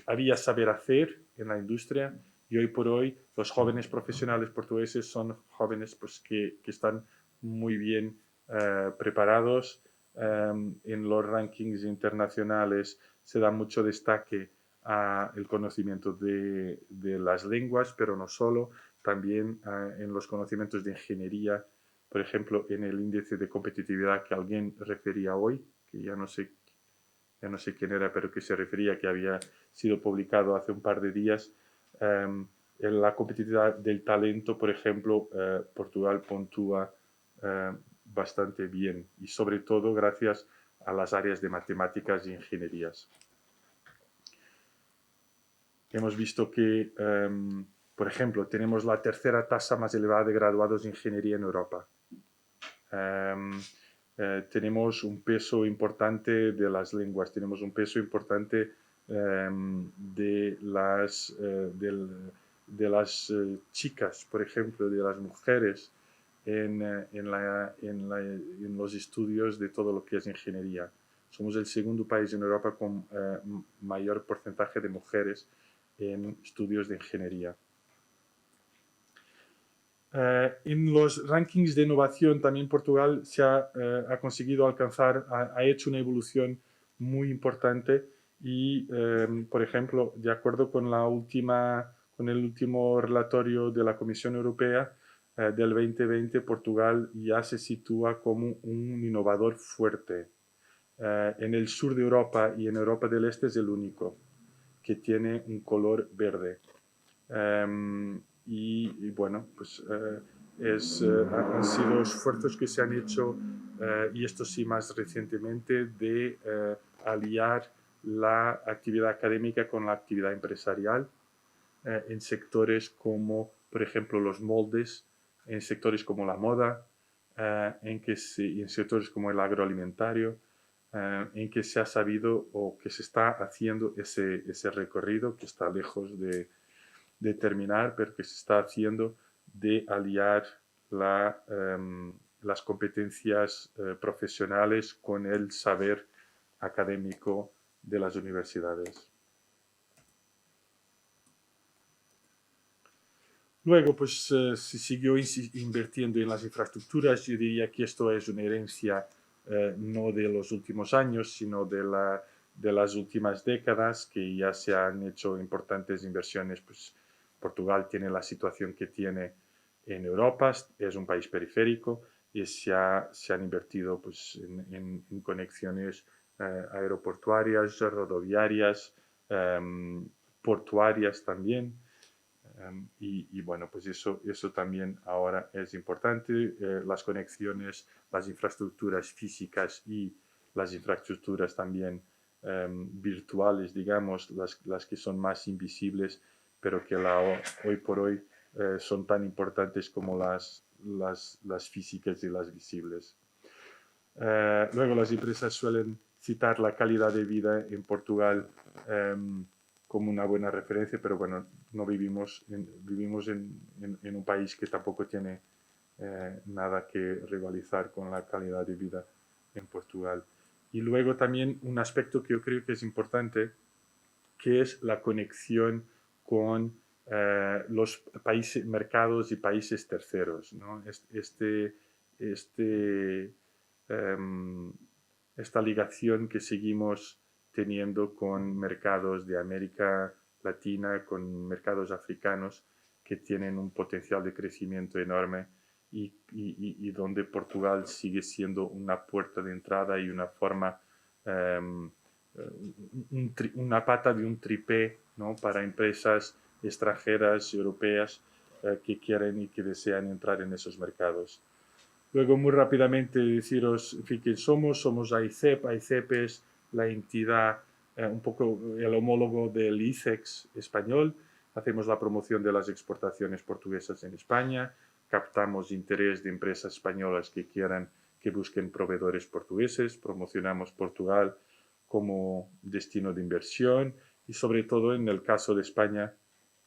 había saber hacer en la industria y hoy por hoy los jóvenes profesionales portugueses son jóvenes pues, que están muy bien preparados. En los rankings internacionales se da mucho destaque al conocimiento de las lenguas, pero no solo, también en los conocimientos de ingeniería. Por ejemplo, en el índice de competitividad que alguien refería hoy, que ya no sé quién era, pero que se refería, que había sido publicado hace un par de días, en la competitividad del talento, por ejemplo, Portugal puntúa bastante bien y sobre todo gracias a las áreas de matemáticas e ingenierías. Hemos visto que, por ejemplo, tenemos la tercera tasa más elevada de graduados de ingeniería en Europa. Tenemos un peso importante de las lenguas, tenemos un peso importante de las chicas, por ejemplo, de las mujeres en los estudios de todo lo que es ingeniería. Somos el segundo país en Europa con mayor porcentaje de mujeres en estudios de ingeniería. En los rankings de innovación también Portugal ha conseguido alcanzar, ha hecho una evolución muy importante y, por ejemplo, de acuerdo con el último relatorio de la Comisión Europea, del 2020, Portugal ya se sitúa como un innovador fuerte. En el sur de Europa y en Europa del Este es el único que tiene un color verde. Y bueno, pues han sido esfuerzos que se han hecho, y esto sí más recientemente, de aliar la actividad académica con la actividad empresarial en sectores como, por ejemplo, los moldes, en sectores como la moda, en sectores como el agroalimentario, en que se ha sabido o que se está haciendo ese recorrido que está lejos de terminar, pero que se está haciendo de aliar las competencias profesionales con el saber académico de las universidades. Luego, pues se siguió invirtiendo en las infraestructuras. Yo diría que esto es una herencia no de los últimos años, sino de las últimas décadas, que ya se han hecho importantes inversiones. Pues Portugal tiene la situación que tiene en Europa, es un país periférico y se han invertido pues, en conexiones aeroportuarias, rodoviarias, portuarias también. Y bueno, pues eso también ahora es importante. Las conexiones, las infraestructuras físicas y las infraestructuras también virtuales, digamos, las que son más invisibles, pero que hoy por hoy son tan importantes como las físicas y las visibles. Luego las empresas suelen citar la calidad de vida en Portugal como una buena referencia, pero bueno, no vivimos en un país que tampoco tiene nada que rivalizar con la calidad de vida en Portugal. Y luego también un aspecto que yo creo que es importante, que es la conexión con los países, mercados y países terceros, ¿no? Esta ligación que seguimos teniendo con mercados de América Latina, con mercados africanos que tienen un potencial de crecimiento enorme y donde Portugal sigue siendo una puerta de entrada y una forma, una pata de un tripé, ¿no? Para empresas extranjeras, europeas, que quieren y que desean entrar en esos mercados. Luego, muy rápidamente, deciros en fin, quién somos. Somos AICEP. AICEP es la entidad, un poco el homólogo del ICEX español. Hacemos la promoción de las exportaciones portuguesas en España. Captamos interés de empresas españolas que busquen proveedores portugueses. Promocionamos Portugal como destino de inversión y sobre todo en el caso de España,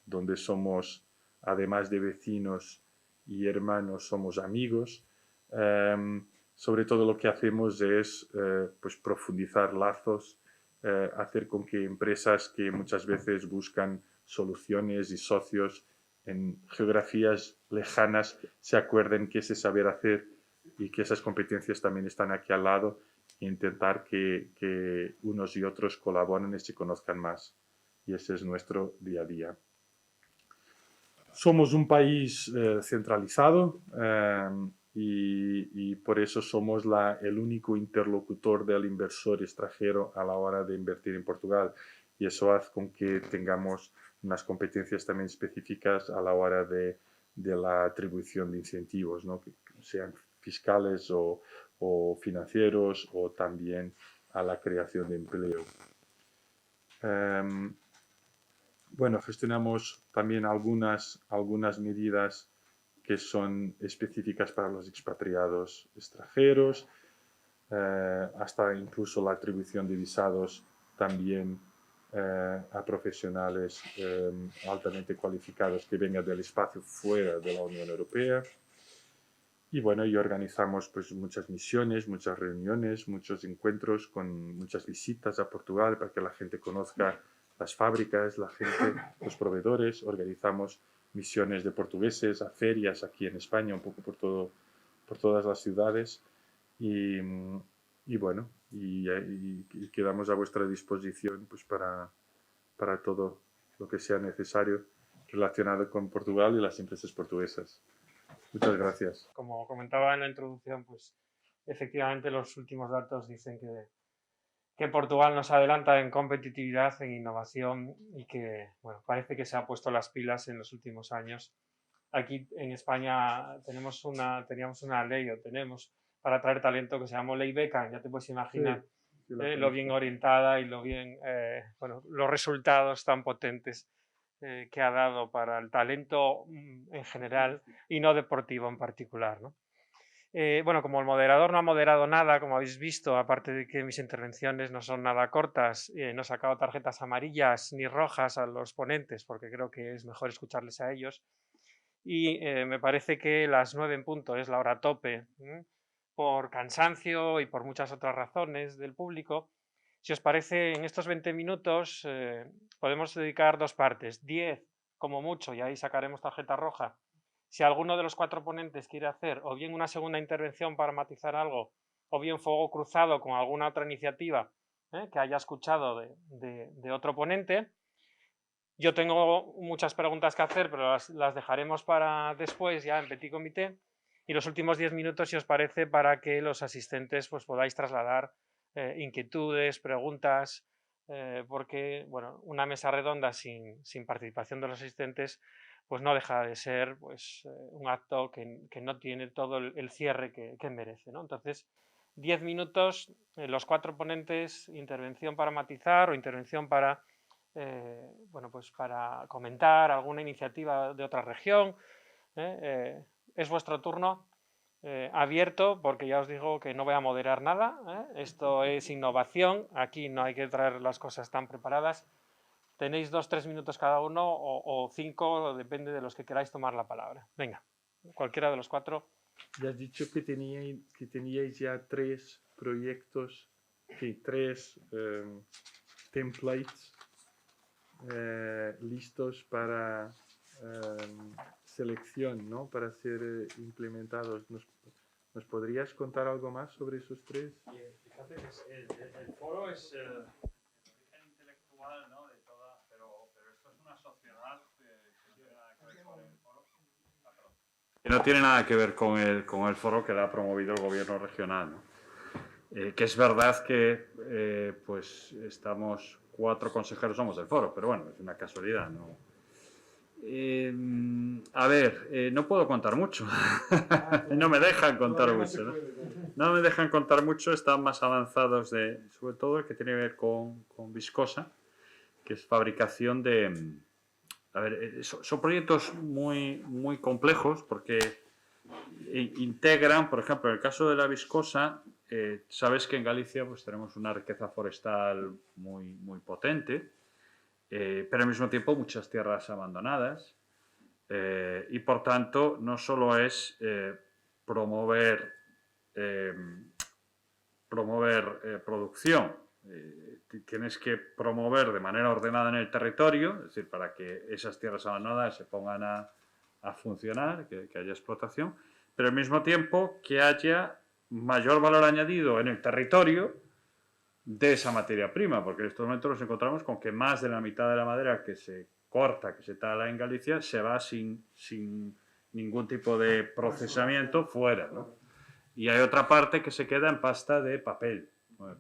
donde somos, además de vecinos y hermanos, somos amigos. Sobre todo lo que hacemos es pues profundizar lazos, hacer con que empresas que muchas veces buscan soluciones y socios en geografías lejanas se acuerden que ese saber hacer y que esas competencias también están aquí al lado e intentar que unos y otros colaboren y se conozcan más. Y ese es nuestro día a día. Somos un país centralizado y por eso somos el único interlocutor del inversor extranjero a la hora de invertir en Portugal. Y eso hace con que tengamos unas competencias también específicas a la hora de la atribución de incentivos, ¿no? Que sean fiscales o financieros o también a la creación de empleo. Bueno, gestionamos también algunas medidas que son específicas para los expatriados extranjeros, hasta incluso la atribución de visados también a profesionales altamente cualificados que vengan del espacio fuera de la Unión Europea. Y bueno, y organizamos pues muchas misiones, muchas reuniones, muchos encuentros con muchas visitas a Portugal para que la gente conozca las fábricas, la gente, los proveedores. Organizamos misiones de portugueses a ferias aquí en España, un poco por todas las ciudades. Y bueno, y quedamos a vuestra disposición pues para todo lo que sea necesario relacionado con Portugal y las empresas portuguesas. Muchas gracias. Como comentaba en la introducción, pues efectivamente los últimos datos dicen que Portugal nos adelanta en competitividad, en innovación y que, bueno, parece que se ha puesto las pilas en los últimos años. Aquí en España teníamos una ley, o tenemos, para atraer talento que se llama Ley Beca. Ya te puedes imaginar lo bien orientada y bueno, los resultados tan potentes que ha dado para el talento en general y no deportivo en particular, ¿no? Bueno, como el moderador no ha moderado nada, como habéis visto, aparte de que mis intervenciones no son nada cortas, no he sacado tarjetas amarillas ni rojas a los ponentes, porque creo que es mejor escucharles a ellos. Y me parece que las 9 en punto es la hora tope, por cansancio y por muchas otras razones del público. Si os parece, en estos 20 minutos podemos dedicar 2 partes, 10 como mucho, y ahí sacaremos tarjeta roja. Si alguno de los 4 ponentes quiere hacer o bien una segunda intervención para matizar algo, o bien fuego cruzado con alguna otra iniciativa que haya escuchado de otro ponente. Yo tengo muchas preguntas que hacer, pero las dejaremos para después, ya en petit comité. Y los últimos 10 minutos, si os parece, para que los asistentes pues, podáis trasladar inquietudes, preguntas, porque bueno, una mesa redonda sin participación de los asistentes pues no deja de ser pues, un acto que no tiene todo el cierre que merece, ¿no? Entonces, 10 minutos, los 4 ponentes, intervención para matizar o intervención para, bueno, pues para comentar alguna iniciativa de otra región. Es vuestro turno. Abierto, porque ya os digo que no voy a moderar nada, esto es innovación, aquí no hay que traer las cosas tan preparadas. Tenéis 2-3 minutos cada uno o 5, depende de los que queráis tomar la palabra. Venga, cualquiera de los 4. Ya has dicho que teníais ya 3 proyectos, 3 templates listos para selección, ¿no? Para ser implementados. ¿Nos podrías contar algo más sobre esos 3? Fíjate que el foro es el origen intelectual, ¿no? De toda, pero esto es una sociedad que no tiene nada que ver con el foro. Que no tiene nada que ver con el foro que le ha promovido el gobierno regional, ¿no? Que es verdad que pues estamos 4 consejeros, somos del foro, pero bueno, es una casualidad, ¿no? A ver, no puedo contar mucho. No me dejan contar mucho, ¿no? No me dejan contar mucho, están más avanzados sobre todo el que tiene que ver con viscosa, que es fabricación de... A ver, son proyectos muy, muy complejos porque integran, por ejemplo, en el caso de la viscosa, sabes que en Galicia pues tenemos una riqueza forestal muy, muy potente, pero al mismo tiempo muchas tierras abandonadas, y por tanto no solo es promover producción, tienes que promover de manera ordenada en el territorio, es decir, para que esas tierras abandonadas se pongan a funcionar, que haya explotación, pero al mismo tiempo que haya mayor valor añadido en el territorio de esa materia prima, porque en estos momentos nos encontramos con que más de la mitad de la madera que se corta, que se tala en Galicia, se va sin ningún tipo de procesamiento fuera, ¿no? Y hay otra parte que se queda en pasta de papel,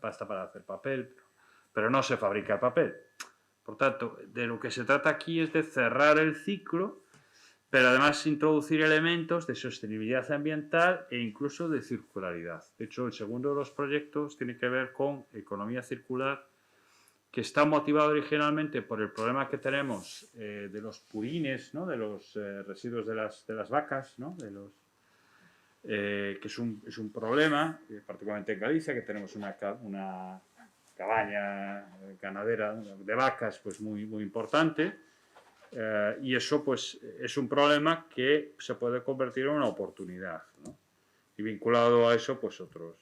pasta para hacer papel, pero no se fabrica papel. Por tanto, de lo que se trata aquí es de cerrar el ciclo, pero además introducir elementos de sostenibilidad ambiental e incluso de circularidad. De hecho, el segundo de los proyectos tiene que ver con economía circular, que está motivado originalmente por el problema que tenemos de los purines, ¿no? De los residuos de las vacas, ¿no? Que es un problema, particularmente en Galicia, que tenemos una cabaña ganadera de vacas pues muy, muy importante. Y eso pues es un problema que se puede convertir en una oportunidad, ¿no? Y vinculado a eso pues otros.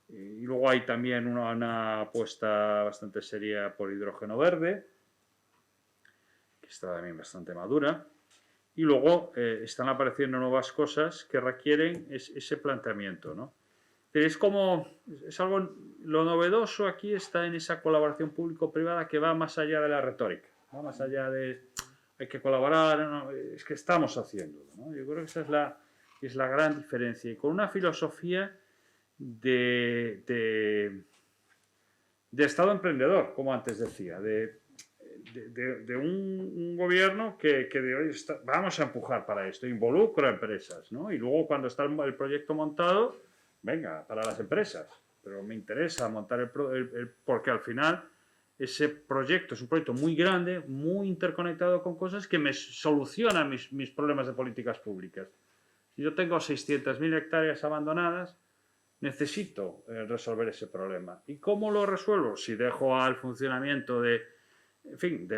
Y luego hay también una apuesta bastante seria por hidrógeno verde, que está también bastante madura. Y luego están apareciendo nuevas cosas que requieren ese planteamiento, ¿no? Pero es algo, lo novedoso aquí está en esa colaboración público-privada que va más allá de la retórica, va más allá de hay que colaborar, ¿no? Es que estamos haciéndolo, ¿no? Yo creo que esa es que es la gran diferencia, y con una filosofía de Estado emprendedor, como antes decía, de un gobierno que vamos a empujar para esto, involucra a empresas, ¿no? Y luego cuando está el proyecto montado, venga, para las empresas, pero me interesa montar porque al final ese proyecto es un proyecto muy grande, muy interconectado con cosas que me solucionan mis problemas de políticas públicas. Si yo tengo 600.000 hectáreas abandonadas, necesito resolver ese problema. ¿Y cómo lo resuelvo? Si dejo al funcionamiento de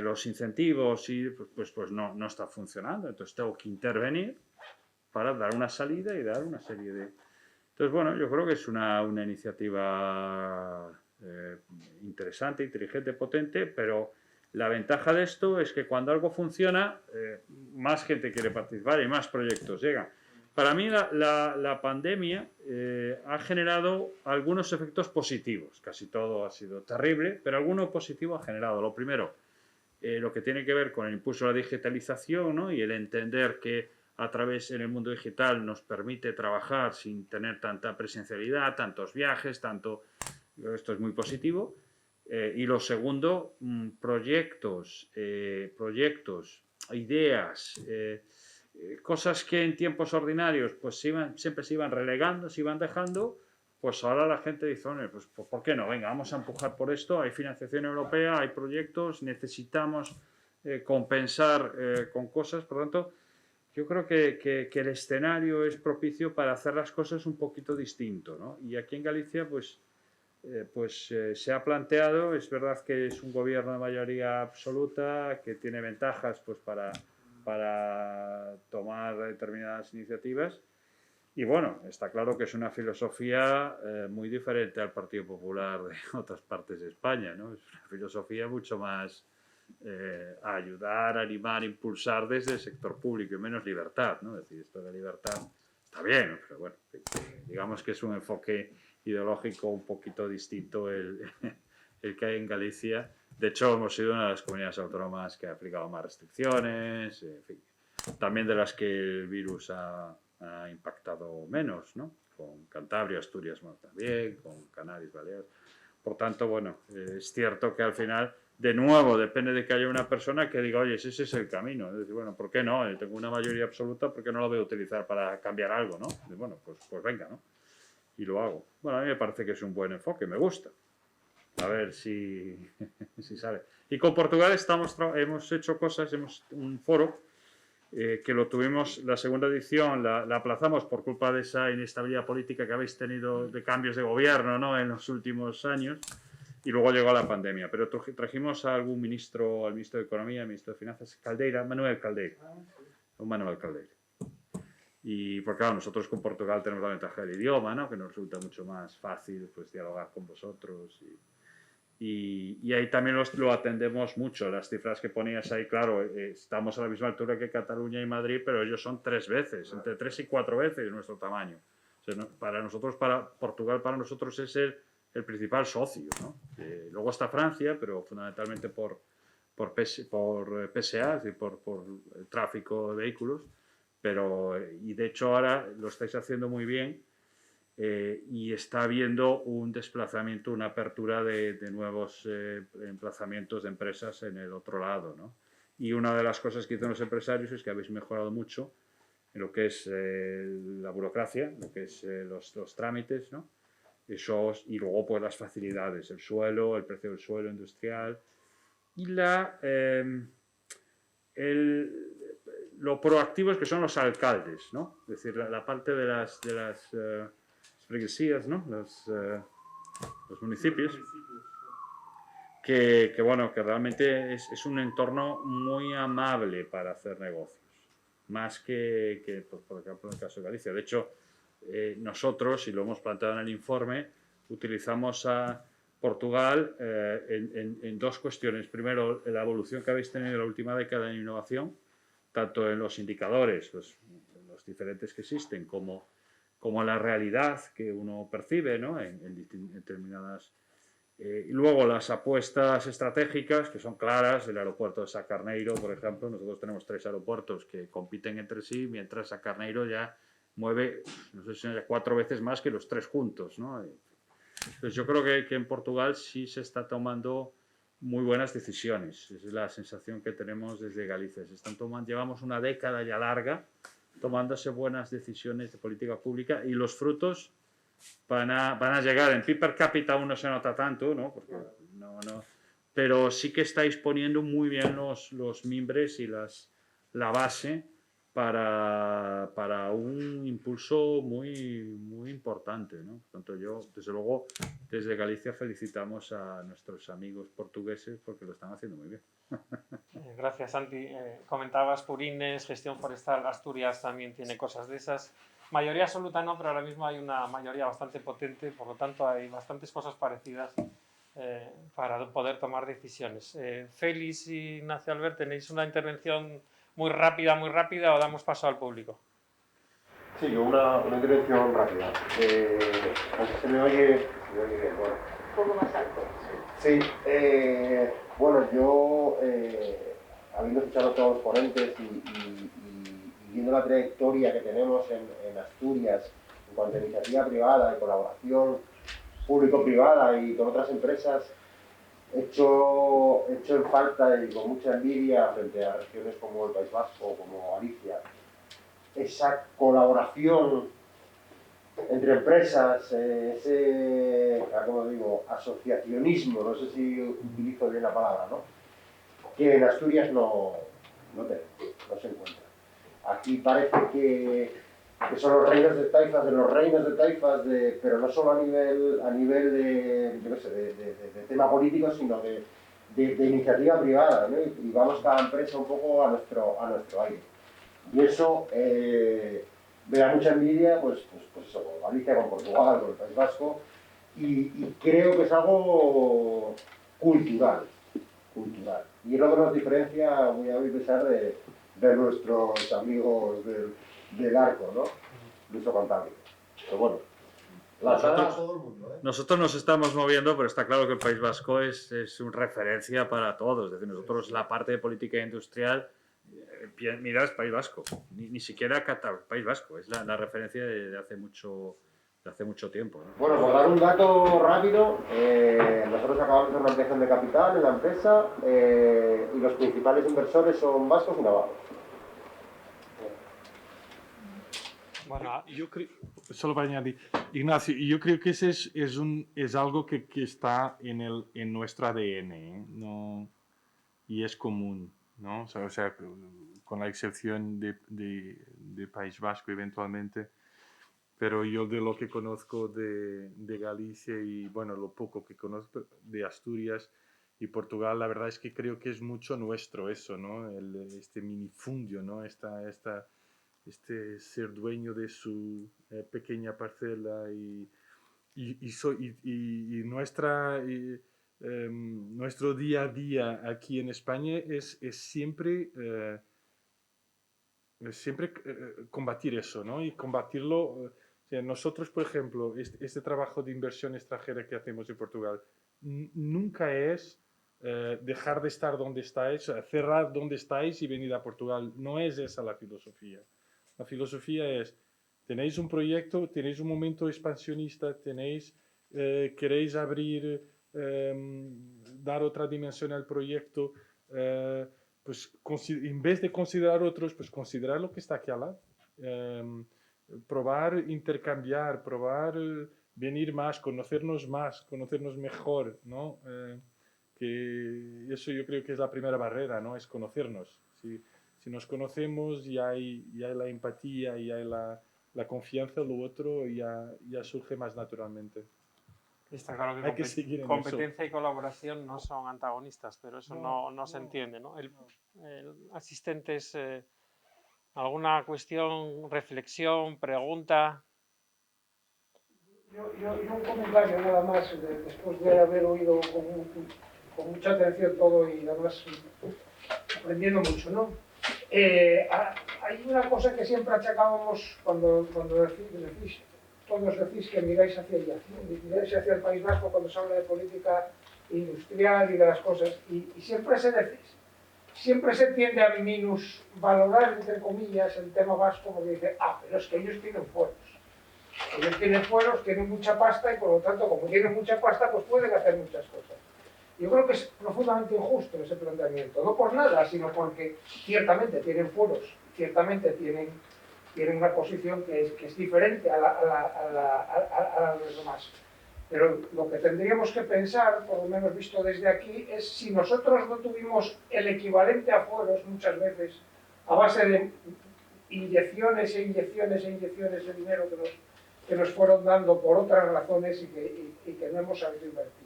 los incentivos y pues no está funcionando. Entonces tengo que intervenir para dar una salida y dar una serie de... Entonces, bueno, yo creo que es una iniciativa interesante, inteligente, potente, pero la ventaja de esto es que cuando algo funciona, más gente quiere participar y más proyectos llegan. Para mí la pandemia ha generado algunos efectos positivos. Casi todo ha sido terrible, pero alguno positivo ha generado. Lo primero, lo que tiene que ver con el impulso a la digitalización, ¿no? Y el entender que a través en el mundo digital nos permite trabajar sin tener tanta presencialidad, tantos viajes, esto es muy positivo. Y lo segundo, proyectos, ideas, cosas que en tiempos ordinarios pues siempre se iban relegando, se iban dejando, pues ahora la gente dice, pues ¿por qué no? Venga, vamos a empujar por esto, hay financiación europea, hay proyectos, necesitamos compensar con cosas, por lo tanto, yo creo que el escenario es propicio para hacer las cosas un poquito distinto, ¿no? Y aquí en Galicia, pues se ha planteado, es verdad que es un gobierno de mayoría absoluta, que tiene ventajas pues para tomar determinadas iniciativas. Y bueno, está claro que es una filosofía muy diferente al Partido Popular de otras partes de España, ¿no? Es una filosofía mucho más a ayudar, animar, impulsar desde el sector público y menos libertad, ¿no? Es decir, esto de la libertad está bien, pero bueno, digamos que es un enfoque ideológico un poquito distinto el que hay en Galicia. De hecho, hemos sido una de las comunidades autónomas que ha aplicado más restricciones, en fin, también de las que el virus ha impactado menos, ¿no? Con Cantabria, Asturias, bueno, también, con Canarias, Baleares. Por tanto, bueno, es cierto que al final, de nuevo, depende de que haya una persona que diga, oye, ese es el camino. Es decir, bueno, ¿por qué no? Tengo una mayoría absoluta, ¿por qué no lo voy a utilizar para cambiar algo, no? Y bueno, pues venga, ¿no? Y lo hago. Bueno, a mí me parece que es un buen enfoque, me gusta. A ver si sale. Y con Portugal hemos hecho cosas, un foro que lo tuvimos, la segunda edición la aplazamos por culpa de esa inestabilidad política que habéis tenido de cambios de gobierno, ¿no? En los últimos años, y luego llegó la pandemia. Pero trajimos a algún ministro, al ministro de Economía, al ministro de Finanzas, Manuel Caldeira. Y porque claro, nosotros con Portugal tenemos la ventaja del idioma, ¿no? Que nos resulta mucho más fácil pues dialogar con vosotros. Y ahí también lo atendemos mucho. Las cifras que ponías ahí, claro, estamos a la misma altura que Cataluña y Madrid, pero ellos son 3 veces, entre 3 y 4 veces nuestro tamaño. O sea, Portugal para nosotros es el principal socio, ¿no? Luego está Francia, pero fundamentalmente por PSA, es decir, por el tráfico de vehículos. Y de hecho ahora lo estáis haciendo muy bien. Y está habiendo un desplazamiento, una apertura de nuevos emplazamientos de empresas en el otro lado, ¿no? Y una de las cosas que dicen los empresarios es que habéis mejorado mucho en lo que es la burocracia, lo que es los trámites, ¿no? Y luego pues las facilidades, el suelo, el precio del suelo industrial y lo proactivos que son los alcaldes, ¿no? Es decir, la parte de las freguesías, ¿no? Los municipios, que realmente es un entorno muy amable para hacer negocios, más que por ejemplo, en el caso de Galicia. De hecho, nosotros, y lo hemos planteado en el informe, utilizamos a Portugal en 2 cuestiones. Primero, la evolución que habéis tenido en la última década en innovación, tanto en los indicadores, los diferentes que existen, como la realidad que uno percibe, ¿no? en determinadas... y luego las apuestas estratégicas, que son claras, el aeropuerto de Sacarneiro, por ejemplo, nosotros tenemos 3 aeropuertos que compiten entre sí, mientras Sacarneiro ya mueve, no sé si 4 veces más que los 3 juntos, ¿no? Entonces yo creo que en Portugal sí se está tomando muy buenas decisiones. Es la sensación que tenemos desde Galicia. Llevamos una década ya larga tomándose buenas decisiones de política pública y los frutos van a llegar. En PIB per cápita aún no se nota tanto, ¿no? Porque pero sí que estáis poniendo muy bien los mimbres y la base para un impulso muy importante, ¿no? Por tanto, yo, desde luego, desde Galicia felicitamos a nuestros amigos portugueses porque lo están haciendo muy bien. Gracias, Santi. Comentabas Purines, gestión forestal, Asturias también tiene cosas de esas. Mayoría absoluta no, pero ahora mismo hay una mayoría bastante potente, por lo tanto hay bastantes cosas parecidas para poder tomar decisiones. Félix y Ignacio Albert, ¿tenéis una intervención muy rápida o damos paso al público? Sí, yo una intervención rápida. ¿Se me oye bien? Bueno. Un poco más alto. Sí, bueno, yo, habiendo escuchado a todos los ponentes y viendo la trayectoria que tenemos en Asturias en cuanto a iniciativa privada y colaboración público-privada y con otras empresas, hecho en falta y con mucha envidia frente a regiones como el País Vasco, como Galicia, esa colaboración entre empresas, como digo, asociacionismo, no sé si utilizo bien la palabra, ¿no? Que en Asturias no se encuentra. Aquí parece que son los reinos de taifas de los reinos de taifas, pero no solo a nivel de tema político, sino de iniciativa privada, ¿no? Y vamos cada empresa un poco a nuestro aire. Y eso me da mucha envidia, pues eso, con Galicia, con Portugal, con el País Vasco, y creo que es algo cultural. Y es lo que nos diferencia, muy a mi pesar, de nuestros amigos del arco, ¿no? Luso Cantábrico. Pero bueno, todo el mundo, ¿eh? Nosotros nos estamos moviendo, pero está claro que el País Vasco es una referencia para todos. Es decir, nosotros la parte de política industrial, mirad, es País Vasco, ni siquiera Qatar, País Vasco, es la referencia de hace mucho tiempo, ¿no? Bueno, por dar un dato rápido, nosotros acabamos de hacer una ampliación de capital en la empresa y los principales inversores son vascos y navarros. Bueno, Yo creo, solo para añadir, Ignacio, yo creo que ese es algo que está en nuestro ADN, ¿eh? No, y es común, ¿no? O sea, con la excepción de País Vasco eventualmente, pero yo de lo que conozco de Galicia y, bueno, lo poco que conozco de Asturias y Portugal, la verdad es que creo que es mucho nuestro eso, ¿no? Este minifundio, ¿no? Este ser dueño de su pequeña parcela y nuestro día a día aquí en España es siempre combatir eso, ¿no? Y combatirlo. O sea, nosotros, por ejemplo, este trabajo de inversión extranjera que hacemos en Portugal nunca es dejar de estar donde estáis, cerrar donde estáis y venir a Portugal. No es esa la filosofía. La filosofía es, tenéis un proyecto, tenéis un momento expansionista, queréis abrir, dar otra dimensión al proyecto, pues en vez de considerar otros, pues considerar lo que está aquí al lado. Probar, intercambiar, probar venir más, conocernos mejor, ¿no? Que eso yo creo que es la primera barrera, ¿no? Es conocernos. Si nos conocemos y hay la empatía y hay la confianza, lo otro ya surge más naturalmente. está claro que Hay que seguir en competencia eso. y colaboración no son antagonistas, pero eso no se entiende, ¿no? El asistente es alguna cuestión, reflexión, pregunta. Yo un comentario nada más, después de haber oído con mucha atención todo y además aprendiendo mucho, ¿no? Hay una cosa que siempre achacábamos cuando decís, todos decís que miráis hacia allá, ¿no? Miráis hacia el País Vasco cuando se habla de política industrial y de las cosas, y siempre se decís siempre se tiende a minusvalorar, entre comillas, el tema vasco, porque dice, pero es que ellos tienen fueros. Ellos tienen fueros, tienen mucha pasta y por lo tanto, como tienen mucha pasta, pues pueden hacer muchas cosas. Yo creo que es profundamente injusto ese planteamiento, no por nada, sino porque ciertamente tienen fueros, ciertamente tienen una posición que es diferente a la de los demás. Pero lo que tendríamos que pensar, por lo menos visto desde aquí, es si nosotros no tuvimos el equivalente a fueros muchas veces a base de inyecciones e inyecciones e inyecciones de dinero que nos fueron dando por otras razones y que no hemos sabido invertir.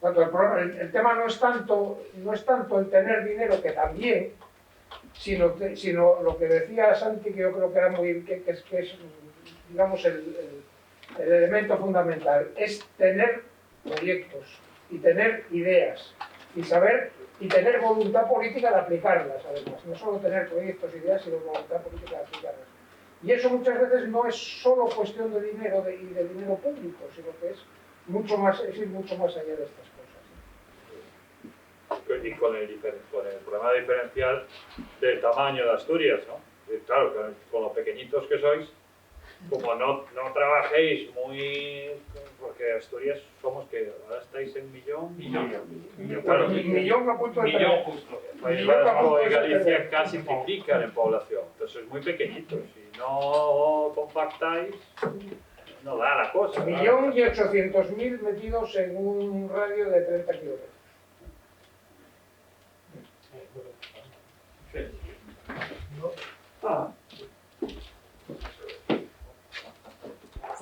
El tema no es tanto el tener dinero, que también, sino lo que decía Santi, que yo creo que era que es digamos, el elemento fundamental, es tener proyectos y tener ideas y saber y tener voluntad política de aplicarlas, además. No solo tener proyectos, ideas, sino voluntad política de aplicarlas. Y eso muchas veces no es solo cuestión de dinero y de dinero público, sino que es ir mucho más allá de estas cosas. Y con el problema diferencial del tamaño de Asturias, ¿no? Y claro, con los pequeñitos que sois, como no trabajéis muy... Porque Asturias somos que ahora estáis en millón Claro, millón a punto de millón justo. País Vasco y Galicia casi triplican en población, entonces es muy pequeñito. Si no compactáis, no da la cosa. 1.800.000 metidos en un radio de 30 kilómetros.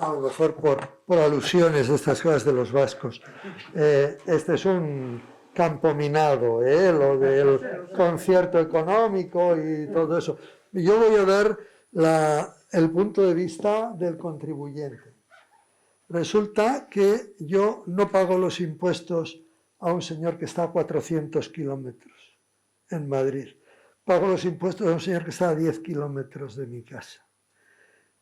A lo mejor por alusiones a estas cosas de los vascos. Este es un campo minado, lo del concierto económico y todo eso. Yo voy a dar el punto de vista del contribuyente. Resulta que yo no pago los impuestos a un señor que está a 400 kilómetros en Madrid. Pago los impuestos a un señor que está a 10 kilómetros de mi casa.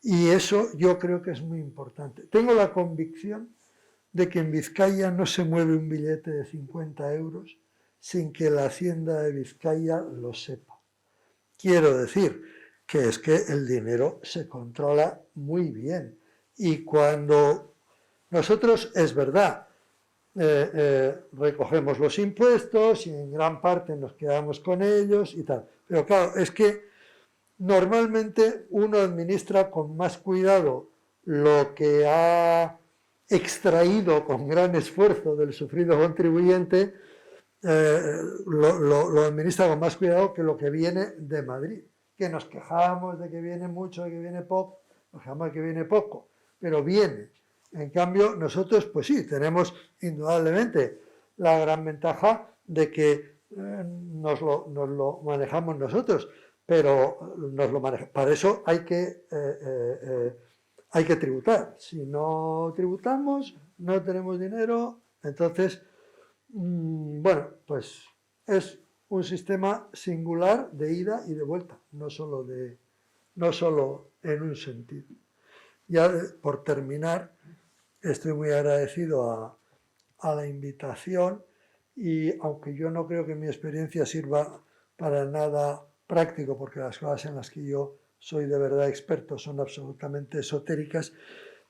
Y eso yo creo que es muy importante. Tengo la convicción de que en Vizcaya no se mueve un billete de 50 euros sin que la Hacienda de Vizcaya lo sepa. Quiero decir que es que el dinero se controla muy bien. Y cuando nosotros, es verdad, recogemos los impuestos y en gran parte nos quedamos con ellos y tal. Pero claro, es que normalmente uno administra con más cuidado lo que ha extraído con gran esfuerzo del sufrido contribuyente, lo administra con más cuidado que lo que viene de Madrid. Que nos quejamos de que viene mucho, de que viene poco, nos quejamos de que viene poco, pero viene. En cambio, nosotros, pues sí, tenemos indudablemente la gran ventaja de que nos lo manejamos nosotros, pero para eso hay que tributar. Si no tributamos, no tenemos dinero, entonces, bueno, pues es un sistema singular de ida y de vuelta, no solo en un sentido. Ya por terminar, estoy muy agradecido a la invitación y aunque yo no creo que mi experiencia sirva para nada práctico, porque las cosas en las que yo soy de verdad experto son absolutamente esotéricas,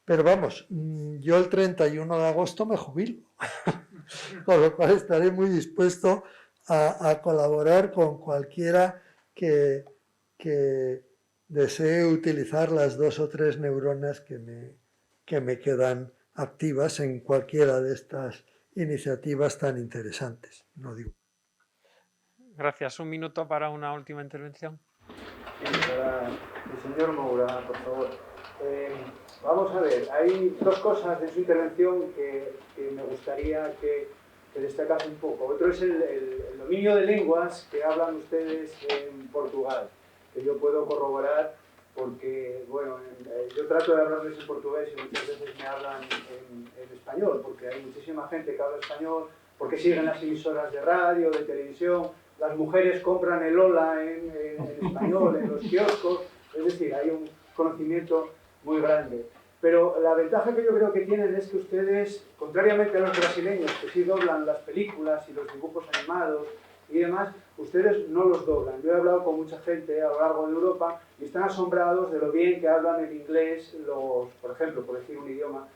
pero vamos, yo el 31 de agosto me jubilo, con lo cual estaré muy dispuesto a colaborar con cualquiera que desee utilizar las 2 o 3 neuronas que me quedan activas en cualquiera de estas iniciativas tan interesantes. No digo. Gracias. Un minuto para una última intervención. Para el señor Moura, por favor. Vamos a ver, hay 2 cosas de su intervención que me gustaría que destacase un poco. Otro es el dominio de lenguas que hablan ustedes en Portugal, que yo puedo corroborar porque, bueno, yo trato de hablarles en portugués y muchas veces me hablan en español, porque hay muchísima gente que habla español, porque siguen las emisoras de radio, de televisión, las mujeres compran el hola en español, en los kioscos, es decir, hay un conocimiento muy grande. Pero la ventaja que yo creo que tienen es que ustedes, contrariamente a los brasileños, que sí doblan las películas y los dibujos animados y demás, ustedes no los doblan. Yo he hablado con mucha gente a lo largo de Europa y están asombrados de lo bien que hablan el inglés, por ejemplo, por decir un idioma,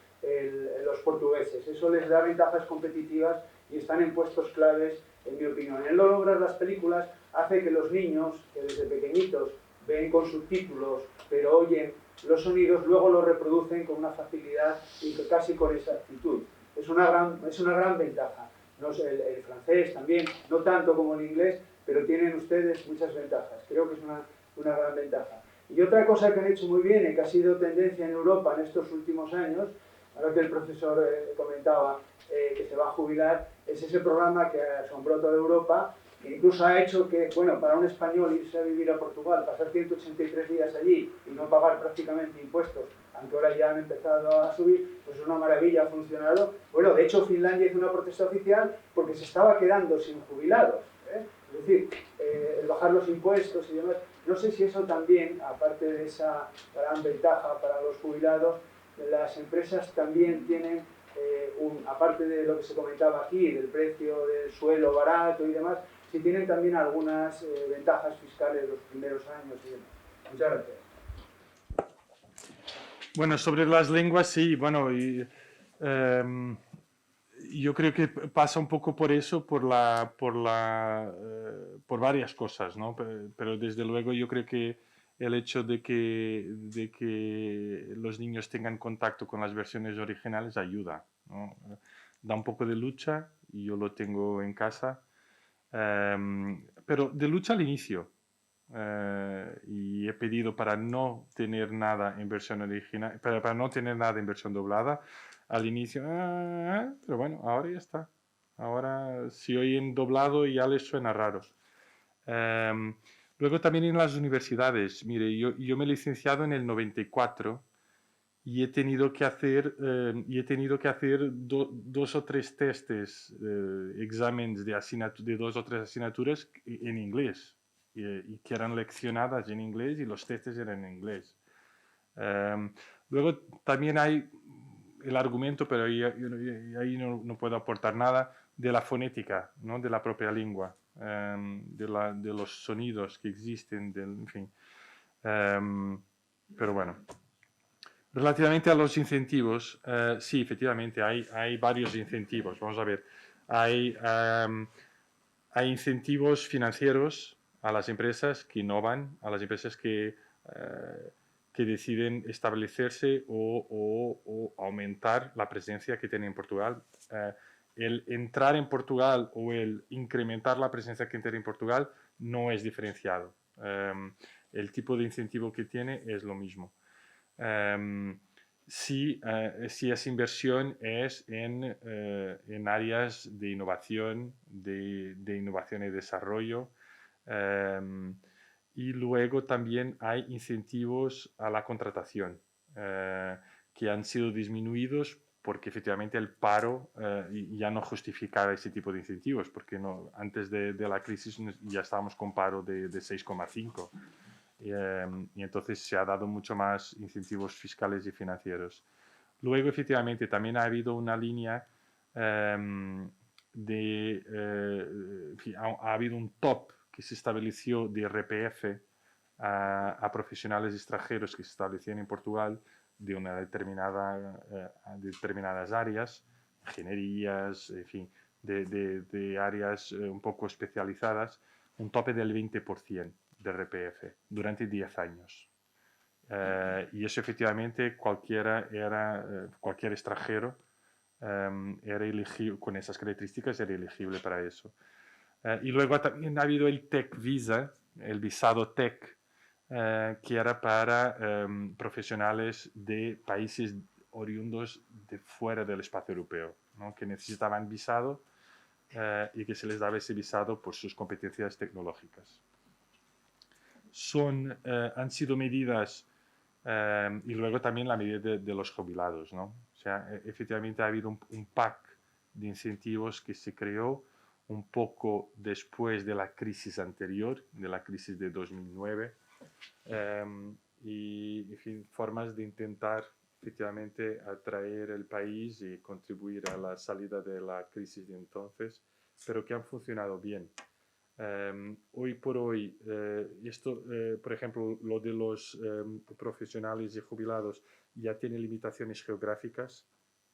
los portugueses. Eso les da ventajas competitivas y están en puestos claves, en mi opinión. El no lograr las películas hace que los niños, que desde pequeñitos ven con subtítulos, pero oyen los sonidos, luego los reproducen con una facilidad y casi con exactitud. Es una gran ventaja. No sé, el francés también, no tanto como el inglés, pero tienen ustedes muchas ventajas. Creo que es una gran ventaja. Y otra cosa que han hecho muy bien y que ha sido tendencia en Europa en estos últimos años, ahora que el profesor comentaba que se va a jubilar, es ese programa que asombró toda Europa, que incluso ha hecho que, bueno, para un español irse a vivir a Portugal, pasar 183 días allí y no pagar prácticamente impuestos, aunque ahora ya han empezado a subir, pues es una maravilla, ha funcionado. Bueno, de hecho Finlandia hizo una protesta oficial porque se estaba quedando sin jubilados, ¿eh? Es decir, el bajar los impuestos y demás. No sé si eso también, aparte de esa gran ventaja para los jubilados, las empresas también tienen, aparte de lo que se comentaba aquí, del precio del suelo barato y demás, si tienen también algunas ventajas fiscales los primeros años y demás. Muchas gracias. Bueno, sobre las lenguas, sí, bueno, yo creo que pasa un poco por eso, por varias cosas, ¿no? Pero desde luego yo creo que el hecho de que los niños tengan contacto con las versiones originales ayuda, ¿no? Da un poco de lucha, y yo lo tengo en casa, pero de lucha al inicio. Y he pedido para no tener nada en versión original, para no tener nada en versión doblada al inicio, pero bueno, ahora ya está. Ahora, si oyen doblado, ya les suena raro. Luego también en las universidades, mire, yo me he licenciado en el 94 y he tenido que hacer, dos o tres testes, exámenes de 2 o 3 asignaturas en inglés, y que eran leccionadas en inglés y los testes eran en inglés. Luego también hay el argumento, pero ahí no puedo aportar nada, de la fonética, ¿no? De la propia lengua, de los sonidos que existen, en fin. Pero bueno. Relativamente a los incentivos, sí, efectivamente, hay varios incentivos. Vamos a ver, hay incentivos financieros a las empresas que innovan, a las empresas que deciden establecerse o aumentar la presencia que tienen en Portugal. El entrar en Portugal o el incrementar la presencia que tiene en Portugal no es diferenciado. El tipo de incentivo que tiene es lo mismo. Si esa inversión es en áreas de innovación, de innovación y desarrollo, y luego también hay incentivos a la contratación, que han sido disminuidos porque efectivamente el paro ya no justificaba ese tipo de incentivos, porque antes de la crisis ya estábamos con paro de 6,5. Y entonces se ha dado mucho más incentivos fiscales y financieros. Luego, efectivamente, también ha habido una línea ha habido un top que se estableció de IRPF a profesionales extranjeros que se establecían en Portugal de determinadas áreas, ingenierías, en fin, de áreas un poco especializadas, un tope del 20% de IRPF durante 10 años. Y eso efectivamente cualquier extranjero era elegible, con esas características era elegible para eso. Y luego también ha habido el Tech Visa, el visado Tech, que era para profesionales de países oriundos de fuera del espacio europeo, ¿no? Que necesitaban visado y que se les daba ese visado por sus competencias tecnológicas. Han sido medidas, y luego también la medida de los jubilados, ¿no? O sea, efectivamente ha habido un pack de incentivos que se creó un poco después de la crisis anterior, de la crisis de 2009, y en fin, formas de intentar efectivamente atraer el país y contribuir a la salida de la crisis de entonces, pero que han funcionado bien. Hoy por hoy, esto, por ejemplo, lo de los profesionales y jubilados ya tiene limitaciones geográficas.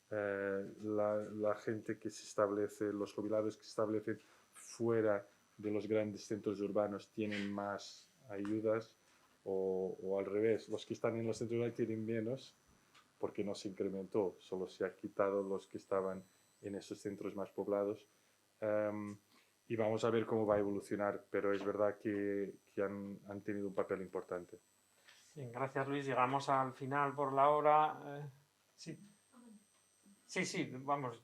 La gente que se establece, los jubilados que se establecen fuera de los grandes centros urbanos tienen más ayudas o al revés, los que están en los centros urbanos tienen menos porque no se incrementó, solo se ha quitado los que estaban en esos centros más poblados. Y vamos a ver cómo va a evolucionar, pero es verdad que han tenido un papel importante. Bien, gracias Luis, llegamos al final por la hora. Sí. Sí, vamos.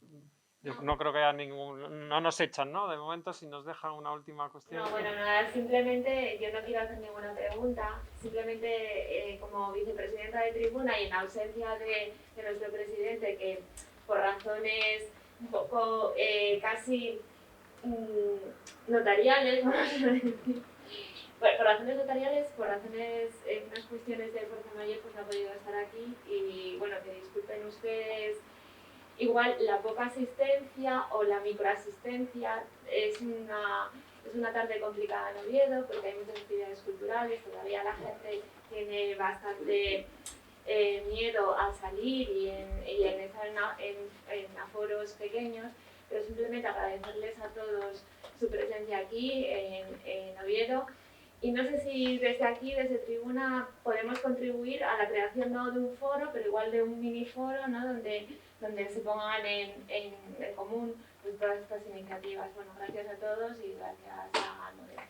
Yo no creo que haya ningún... No nos echan, ¿no? De momento, si nos dejan una última cuestión. No, bueno, nada, simplemente yo no quiero hacer ninguna pregunta. Simplemente como vicepresidenta de Tribuna y en ausencia de nuestro presidente, que por razones un poco casi notariales, vamos a decir, bueno, por razones notariales, por razones, unas cuestiones de fuerza mayor, pues no ha podido estar aquí y bueno, que disculpen ustedes. Igual la poca asistencia o la microasistencia es una tarde complicada en Oviedo porque hay muchas actividades culturales, todavía la gente tiene bastante miedo a salir y en estar en aforos pequeños, pero simplemente agradecerles a todos su presencia aquí en Oviedo. Y no sé si desde aquí, desde Tribuna, podemos contribuir a la creación no de un foro, pero igual de un mini foro, ¿no? donde se pongan en común pues, todas estas iniciativas. Bueno, gracias a todos y gracias a Modena.